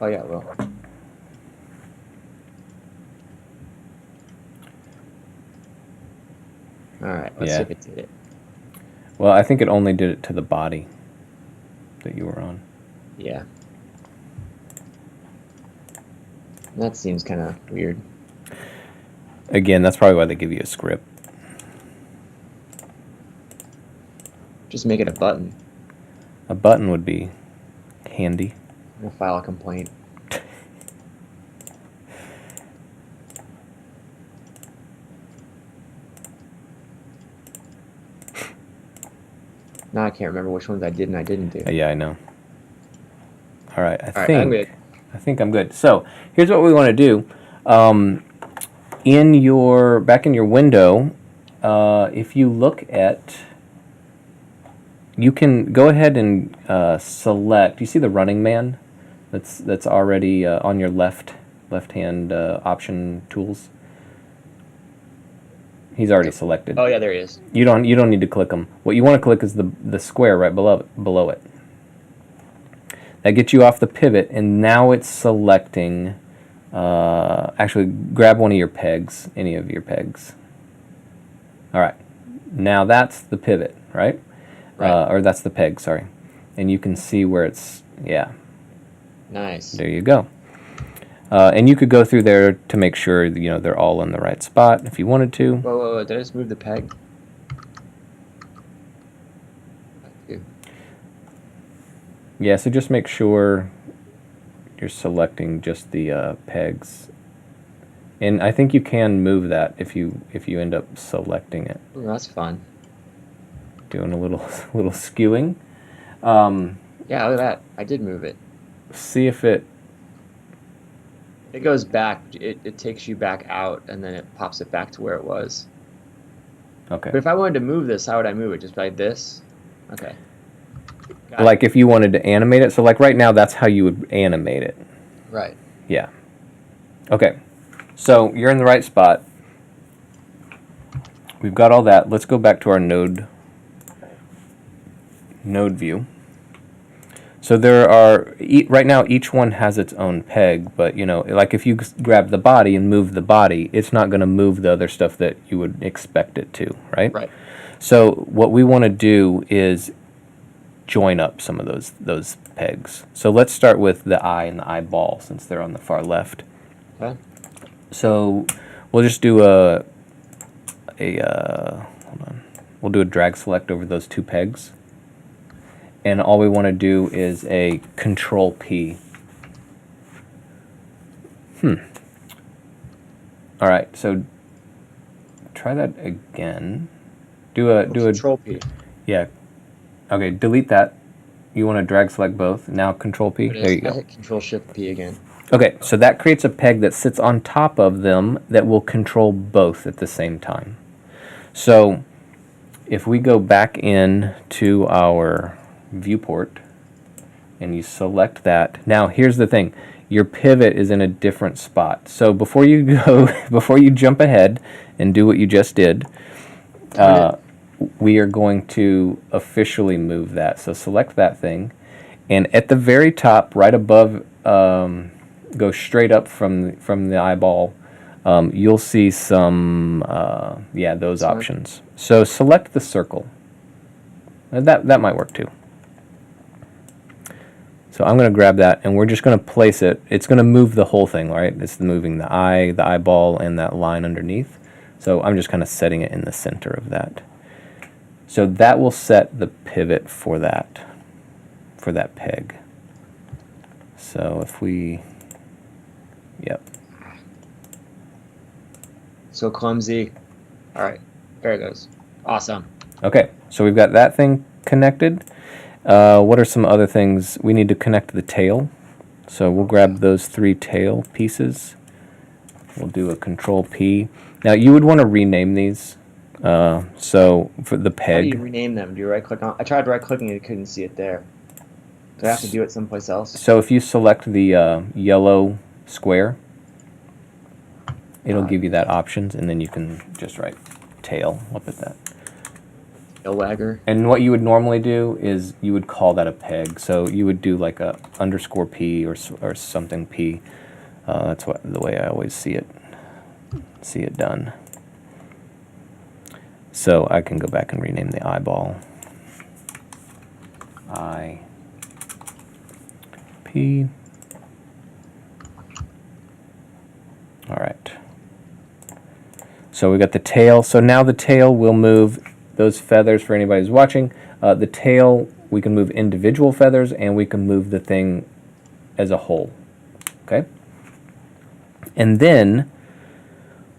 Oh yeah, it will. Alright, let's see if it did it. Well, I think it only did it to the body that you were on. Yeah. That seems kind of weird. Again, that's probably why they give you a script. Just make it a button. A button would be handy. I'm gonna file a complaint. Now I can't remember which ones I did and I didn't do. Yeah, I know. All right, All right, I'm good. I think I'm good. So here's what we want to do. Back in your window, if you look at, you can go ahead and select. You see the running man that's already on your left-hand option tools. He's already selected. Oh yeah, there he is. You don't need to click him. What you want to click is the square right below it. That gets you off the pivot, and now it's selecting. Actually, grab one of your pegs, any of your pegs. All right, now that's the pivot, right? Or that's the peg, sorry. And you can see where it's, yeah. Nice. There you go. And you could go through there to make sure they're all in the right spot if you wanted to. Whoa, did I just move the peg? Yeah, so just make sure you're selecting just the pegs. And I think you can move that if you end up selecting it. Ooh, that's fun. Doing a little skewing. Yeah, look at that. I did move it. See if it goes back. It takes you back out, and then it pops it back to where it was. Okay. But if I wanted to move this, how would I move it? Just like this? Okay. Like if you wanted to animate it. So like right now, that's how you would animate it. Right. Yeah. Okay. So you're in the right spot. We've got all that. Let's go back to our node view. So there are, right now each one has its own peg, but you know, like if you grab the body and move the body, it's not going to move the other stuff that you would expect it to, right? Right. So what we want to do is join up some of those pegs. So let's start with the eye and the eyeball since they're on the far left. Okay. So we'll just do hold on. We'll do a drag select over those two pegs. And all we want to do is a Control P. All right, so try that again. Do a Control P. Yeah. Okay, delete that. You want to drag select both. Now Control P. There you I go. hit Control Shift P again. Okay, so that creates a peg that sits on top of them that will control both at the same time. So if we go back in to our viewport and you select that, now here's the thing, your pivot is in a different spot. So before you go, before you jump ahead and do what you just did, we are going to officially move that. So select that thing, and at the very top, right above, go straight up from the eyeball, you'll see some, those options. So select the circle. That might work too. So I'm going to grab that, and we're just going to place it. It's going to move the whole thing, right? It's moving the eye, the eyeball, and that line underneath. So I'm just kind of setting it in the center of that. So that will set the pivot for that peg. So if we, yep. So clumsy. All right, there it goes. Awesome. Okay, so we've got that thing connected. What are some other things? We need to connect the tail. So we'll grab those three tail pieces. We'll do a Control P. Now you would want to rename these. So for the peg. How do you rename them? Do you right click on? I tried right clicking and couldn't see it there. Do I have to do it someplace else? So if you select the yellow square, it'll give you that options, and then you can just write tail up at that. Tail wagger. And what you would normally do is you would call that a peg. So you would do like a underscore P or something P. That's the way I always see it done. So I can go back and rename the eyeball. I P. All right. So we got the tail. So now the tail will move those feathers for anybody who's watching. The tail, we can move individual feathers, and we can move the thing as a whole. Okay? And then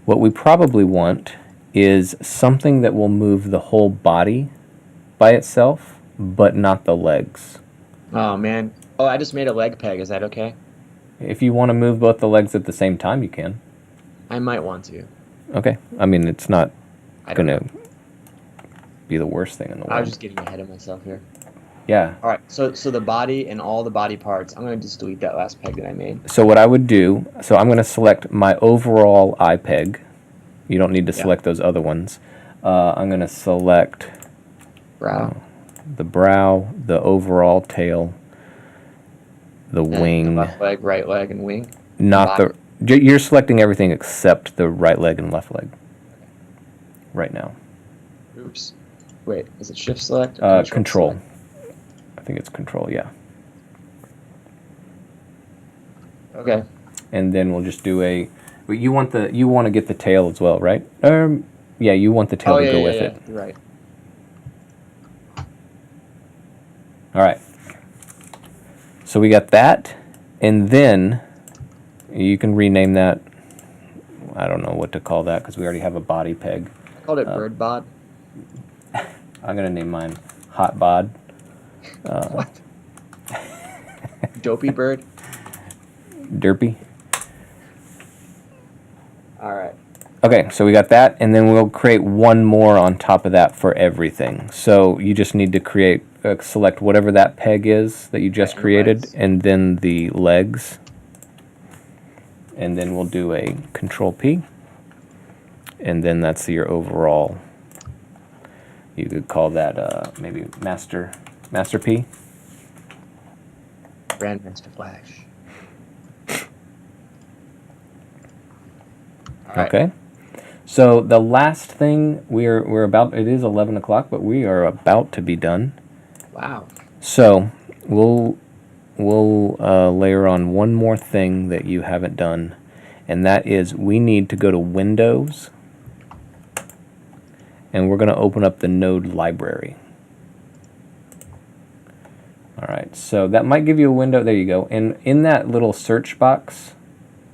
what we probably want is something that will move the whole body by itself, but not the legs. Oh man. Oh, I just made a leg peg. Is that okay? If you want to move both the legs at the same time, you can. I might want to. Okay. I mean, it's not going to be the worst thing in the world. I was just getting ahead of myself here. Yeah. All right. So the body and all the body parts. I'm going to just delete that last peg that I made. So what I would do, so I'm going to select my overall eye peg. You don't need to select those other ones. I'm going to select brow, the brow, the overall tail, the wing. The left leg, right leg, and wing. Not the. You're selecting everything except the right leg and left leg. Right now. Oops. Wait, is it shift select? Control. Select? I think it's control. Yeah. Okay. And then we'll just do a. You want to get the tail as well, right? Yeah, you want the tail to go with it. You're right. All right. So we got that, and then you can rename that. I don't know what to call that because we already have a body peg. I called it bird bod. I'm gonna name mine hot bod. What? Dopey bird. Derpy. All right. Okay, so we got that, and then we'll create one more on top of that for everything. So you just need to create, select whatever that peg is that you just created, legs. and then the legs. And then we'll do a Control P, and then that's your overall. You could call that maybe Master P. Grandmaster Flash. All right. Okay. So the last thing we're about, it is 11 o'clock, but we are about to be done. Wow. So we'll layer on one more thing that you haven't done, and that is we need to go to Windows, and we're going to open up the node library. All right, so that might give you a window. There you go. And in that little search box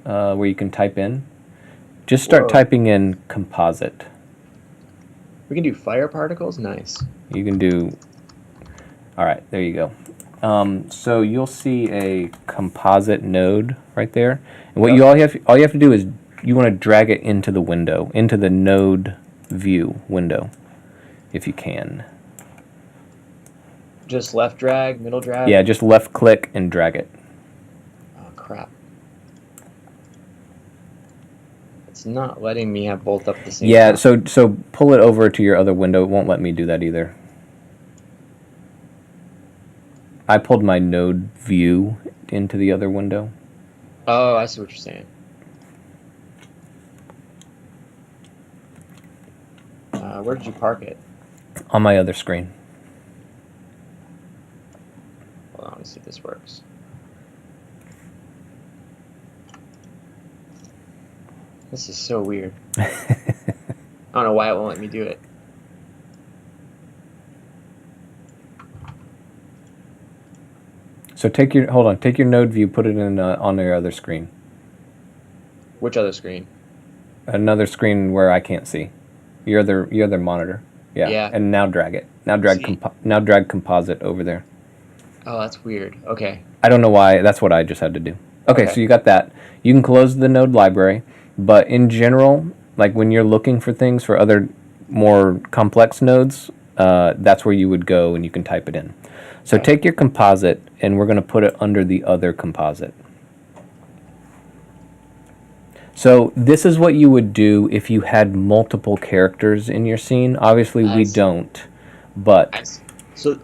where you can type in, just start typing in composite. We can do fire particles? Nice. You can do, all right, there you go. So you'll see a composite node right there. And what all you have to do is you want to drag it into the window, into the node view window, if you can. Just left drag, middle drag? Yeah, just left click and drag it. Oh, crap. It's not letting me have both up at the same time. So pull it over to your other window. It won't let me do that either. I pulled my node view into the other window. Oh, I see what you're saying. Where did you park it? On my other screen. Hold on, let's see if this works. This is so weird. I don't know why it won't let me do it. So take your node view, put it in on your other screen. Which other screen? Another screen where I can't see. Your other monitor. Yeah. And now drag it. Now drag composite over there. Oh, that's weird. Okay. I don't know why. That's what I just had to do. Okay, so you got that. You can close the node library, but in general, like when you're looking for things for other more complex nodes, that's where you would go and you can type it in. So take your composite, and we're going to put it under the other composite. So this is what you would do if you had multiple characters in your scene. Obviously, we don't, but so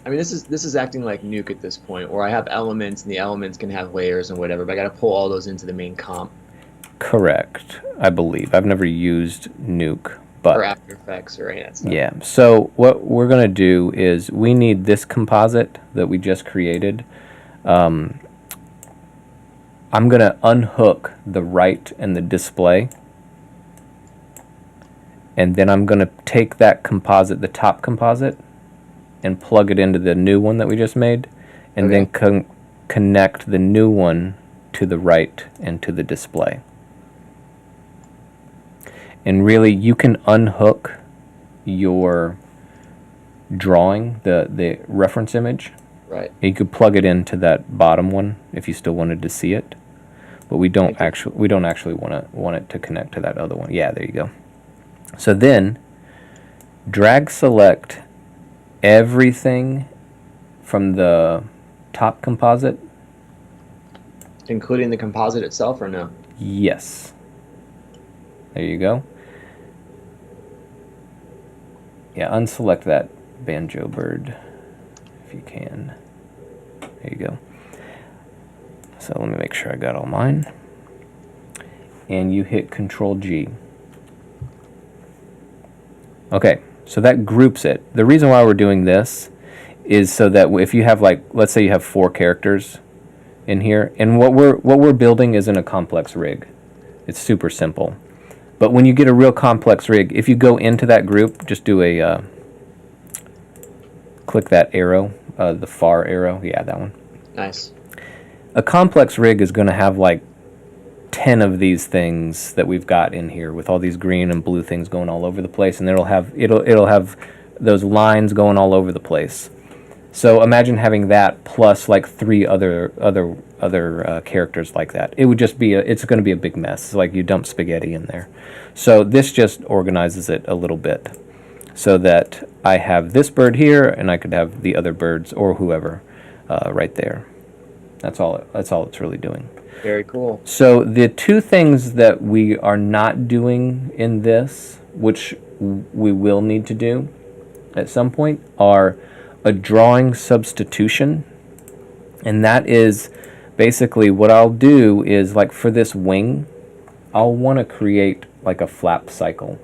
I mean, this is acting like Nuke at this point, where I have elements, and the elements can have layers and whatever, but I got to pull all those into the main comp. Correct, I believe. I've never used Nuke. But, or After Effects or any of that stuff. Yeah, so what we're going to do is we need this composite that we just created. I'm going to unhook the right and the display. And then I'm going to take that composite, the top composite, and plug it into the new one that we just made. And then connect the new one to the right and to the display. And really, you can unhook your drawing, the reference image. Right. You could plug it into that bottom one if you still wanted to see it, but we don't actually want it to connect to that other one. Yeah, there you go. So then, drag select everything from the top composite, including the composite itself, or no? Yes. There you go. Yeah, unselect that banjo bird if you can. There you go. So let me make sure I got all mine. And you hit Control G. Okay, so that groups it. The reason why we're doing this is so that if you have, like, let's say you have 4 characters in here, and what we're building isn't a complex rig. It's super simple. But when you get a real complex rig, if you go into that group, just do a click that arrow, the far arrow. Yeah, that one. Nice. A complex rig is going to have like 10 of these things that we've got in here with all these green and blue things going all over the place, and it'll have those lines going all over the place. So imagine having that plus like 3 other characters like that. It would just be it's going to be a big mess. It's like you dump spaghetti in there. So this just organizes it a little bit, so that I have this bird here, and I could have the other birds or whoever right there. That's all it's really doing. Very cool. So the 2 things that we are not doing in this, which we will need to do at some point, are a drawing substitution And that is basically what I'll do is, like, for this wing, I'll want to create like a flap cycle.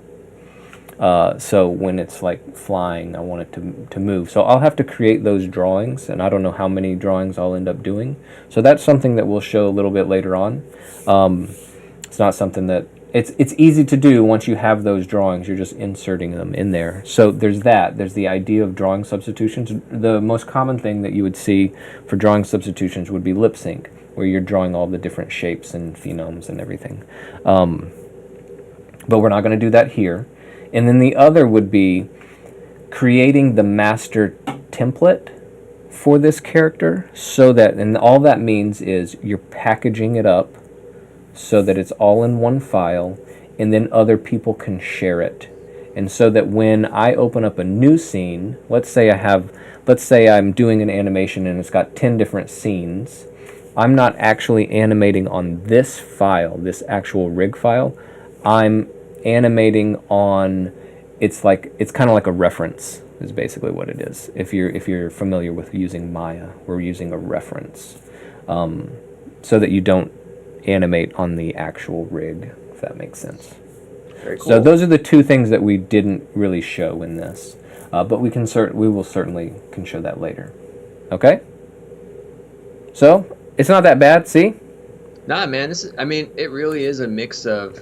So when it's like flying, I want it to move. So I'll have to create those drawings, and I don't know how many drawings I'll end up doing. So that's something that we'll show a little bit later on. It's not something that it's easy to do once you have those drawings. You're just inserting them in there. So there's that. There's the idea of drawing substitutions. The most common thing that you would see for drawing substitutions would be lip sync, where you're drawing all the different shapes and phonemes and everything. But we're not going to do that here. And then the other would be creating the master template for this character, so that, and all that means is you're packaging it up so that it's all in one file, and then other people can share it. And so that when I open up a new scene, let's say I'm doing an animation and it's got 10 different scenes, I'm not actually animating on this file, this actual rig file. I'm animating on, it's kind of like a reference is basically what it is. If you're familiar with using Maya, we're using a reference, so that you don't animate on the actual rig, if that makes sense. Very cool. So those are the two things that we didn't really show in this, but we will certainly show that later. Okay. So it's not that bad. See? Nah, man. It really is a mix of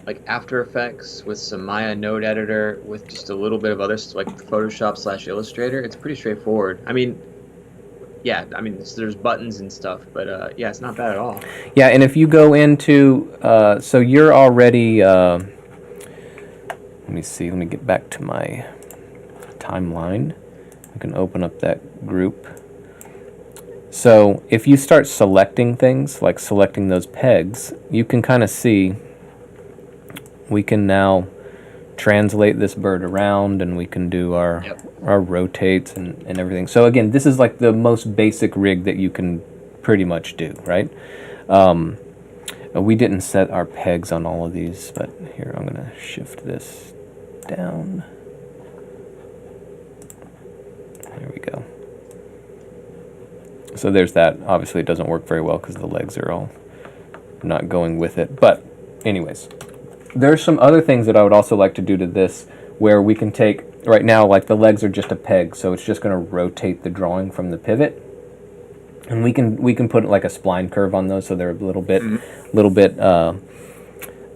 like After Effects with some Maya node editor with just a little bit of other like Photoshop / Illustrator. It's pretty straightforward. There's buttons and stuff, but yeah, it's not bad at all. Yeah, and if you go into, so you're already, let me see, let me get back to my timeline. I can open up that group. So if you start selecting things, like selecting those pegs, you can kind of see, we can now translate this bird around, and we can do our rotates and everything. So again, this is like the most basic rig that you can pretty much do, right? We didn't set our pegs on all of these, but here, I'm going to shift this down. There we go. So there's that. Obviously it doesn't work very well because the legs are all not going with it. But anyways, there's some other things that I would also like to do to this, where we can take, right now, like the legs are just a peg, so it's just going to rotate the drawing from the pivot, and we can put like a spline curve on those, so they're a little bit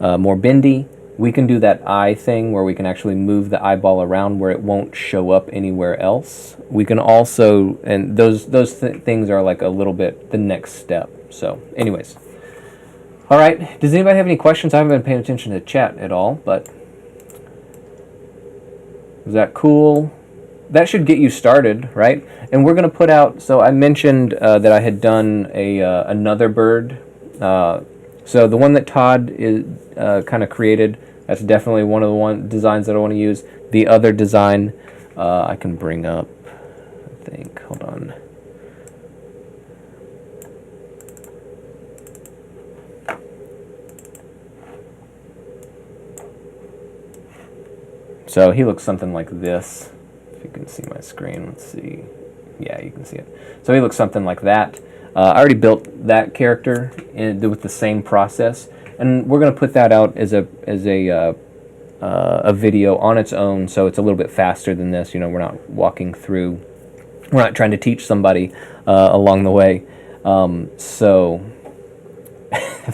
more bendy. We can do that eye thing where we can actually move the eyeball around where it won't show up anywhere else. We can also, and those things are like a little bit the next step. So anyways. All right, does anybody have any questions? I haven't been paying attention to the chat at all, but is that cool? That should get you started, right? And we're going to put out, so I mentioned that I had done another bird. So the one that Todd is kind of created, that's definitely one of the designs that I want to use. The other design I can bring up, I think, hold on. So he looks something like this. If you can see my screen, let's see. Yeah, you can see it. So he looks something like that. I already built that character with the same process, and we're going to put that out as a video on its own, so it's a little bit faster than this. You know, we're not walking through. We're not trying to teach somebody along the way. So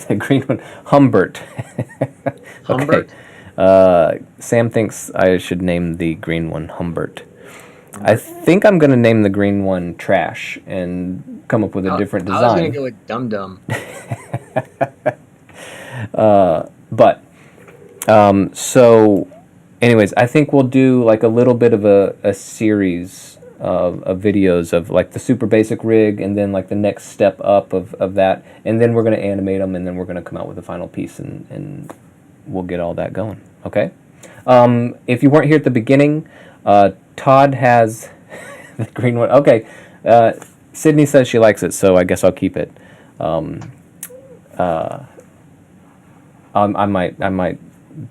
the green one, Humbert. Humbert. Okay. Sam thinks I should name the green one Humbert. I think I'm going to name the green one Trash and come up with a different design. I was going to go with Dum Dum. So anyways, I think we'll do like a little bit of a series of videos of like the super basic rig, and then like the next step up of that, and then we're going to animate them, and then we're going to come out with the final piece, and we'll get all that going. Okay. If you weren't here at the beginning, Todd has the green one. Okay. Sydney says she likes it, so I guess I'll keep it. I might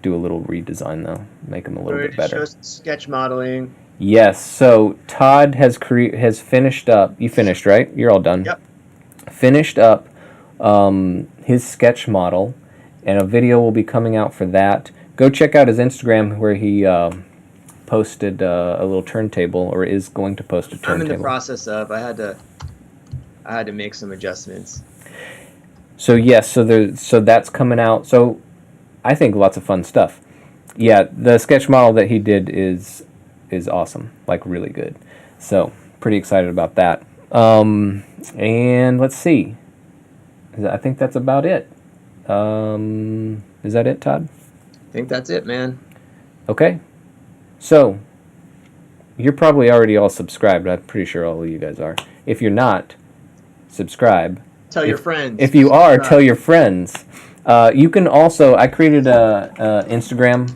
do a little redesign though, make them a little bit better. Sketch modeling. Yes. So Todd has finished up. You finished, right? You're all done. Yep. Finished up his sketch model, and a video will be coming out for that. Go check out his Instagram where he posted a little turntable, or is going to post a turntable. I'm in the process of. I had to make some adjustments. So yes, so that's coming out. So I think lots of fun stuff. Yeah, the sketch model that he did is awesome, like really good. So pretty excited about that. And let's see. I think that's about it. Is that it, Todd? I think that's it, man. Okay. So you're probably already all subscribed. I'm pretty sure all of you guys are. If you're not, subscribe. Tell your friends. If you are, tell your friends. You can also, I created a Instagram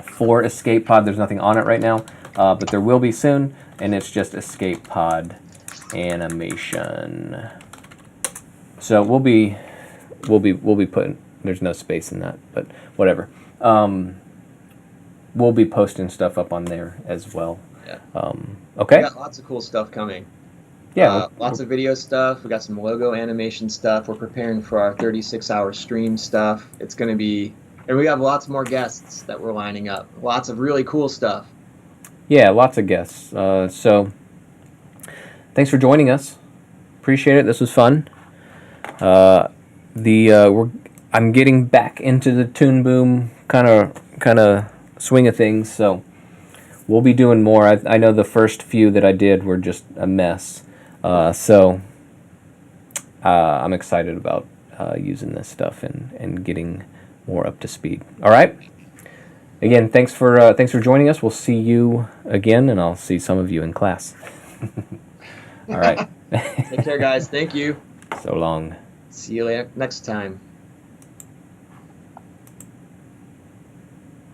for Escape Pod. There's nothing on it right now, but there will be soon, and it's just Escape Pod Animation. So we'll be putting, there's no space in that, but whatever. We'll be posting stuff up on there as well. Yeah. Okay. We got lots of cool stuff coming. Yeah. Lots of video stuff. We got some logo animation stuff. We're preparing for our 36-hour stream stuff. It's going to be, and we have lots more guests that we're lining up. Lots of really cool stuff. Yeah, lots of guests. So thanks for joining us. Appreciate it. This was fun. I'm getting back into the Toon Boom kind of swing of things, so we'll be doing more. I know the first few that I did were just a mess, so I'm excited about using this stuff and getting more up to speed. All right. Again, thanks for joining us. We'll see you again, and I'll see some of you in class. All right. Take care, guys. Thank you. So long. See you later next time.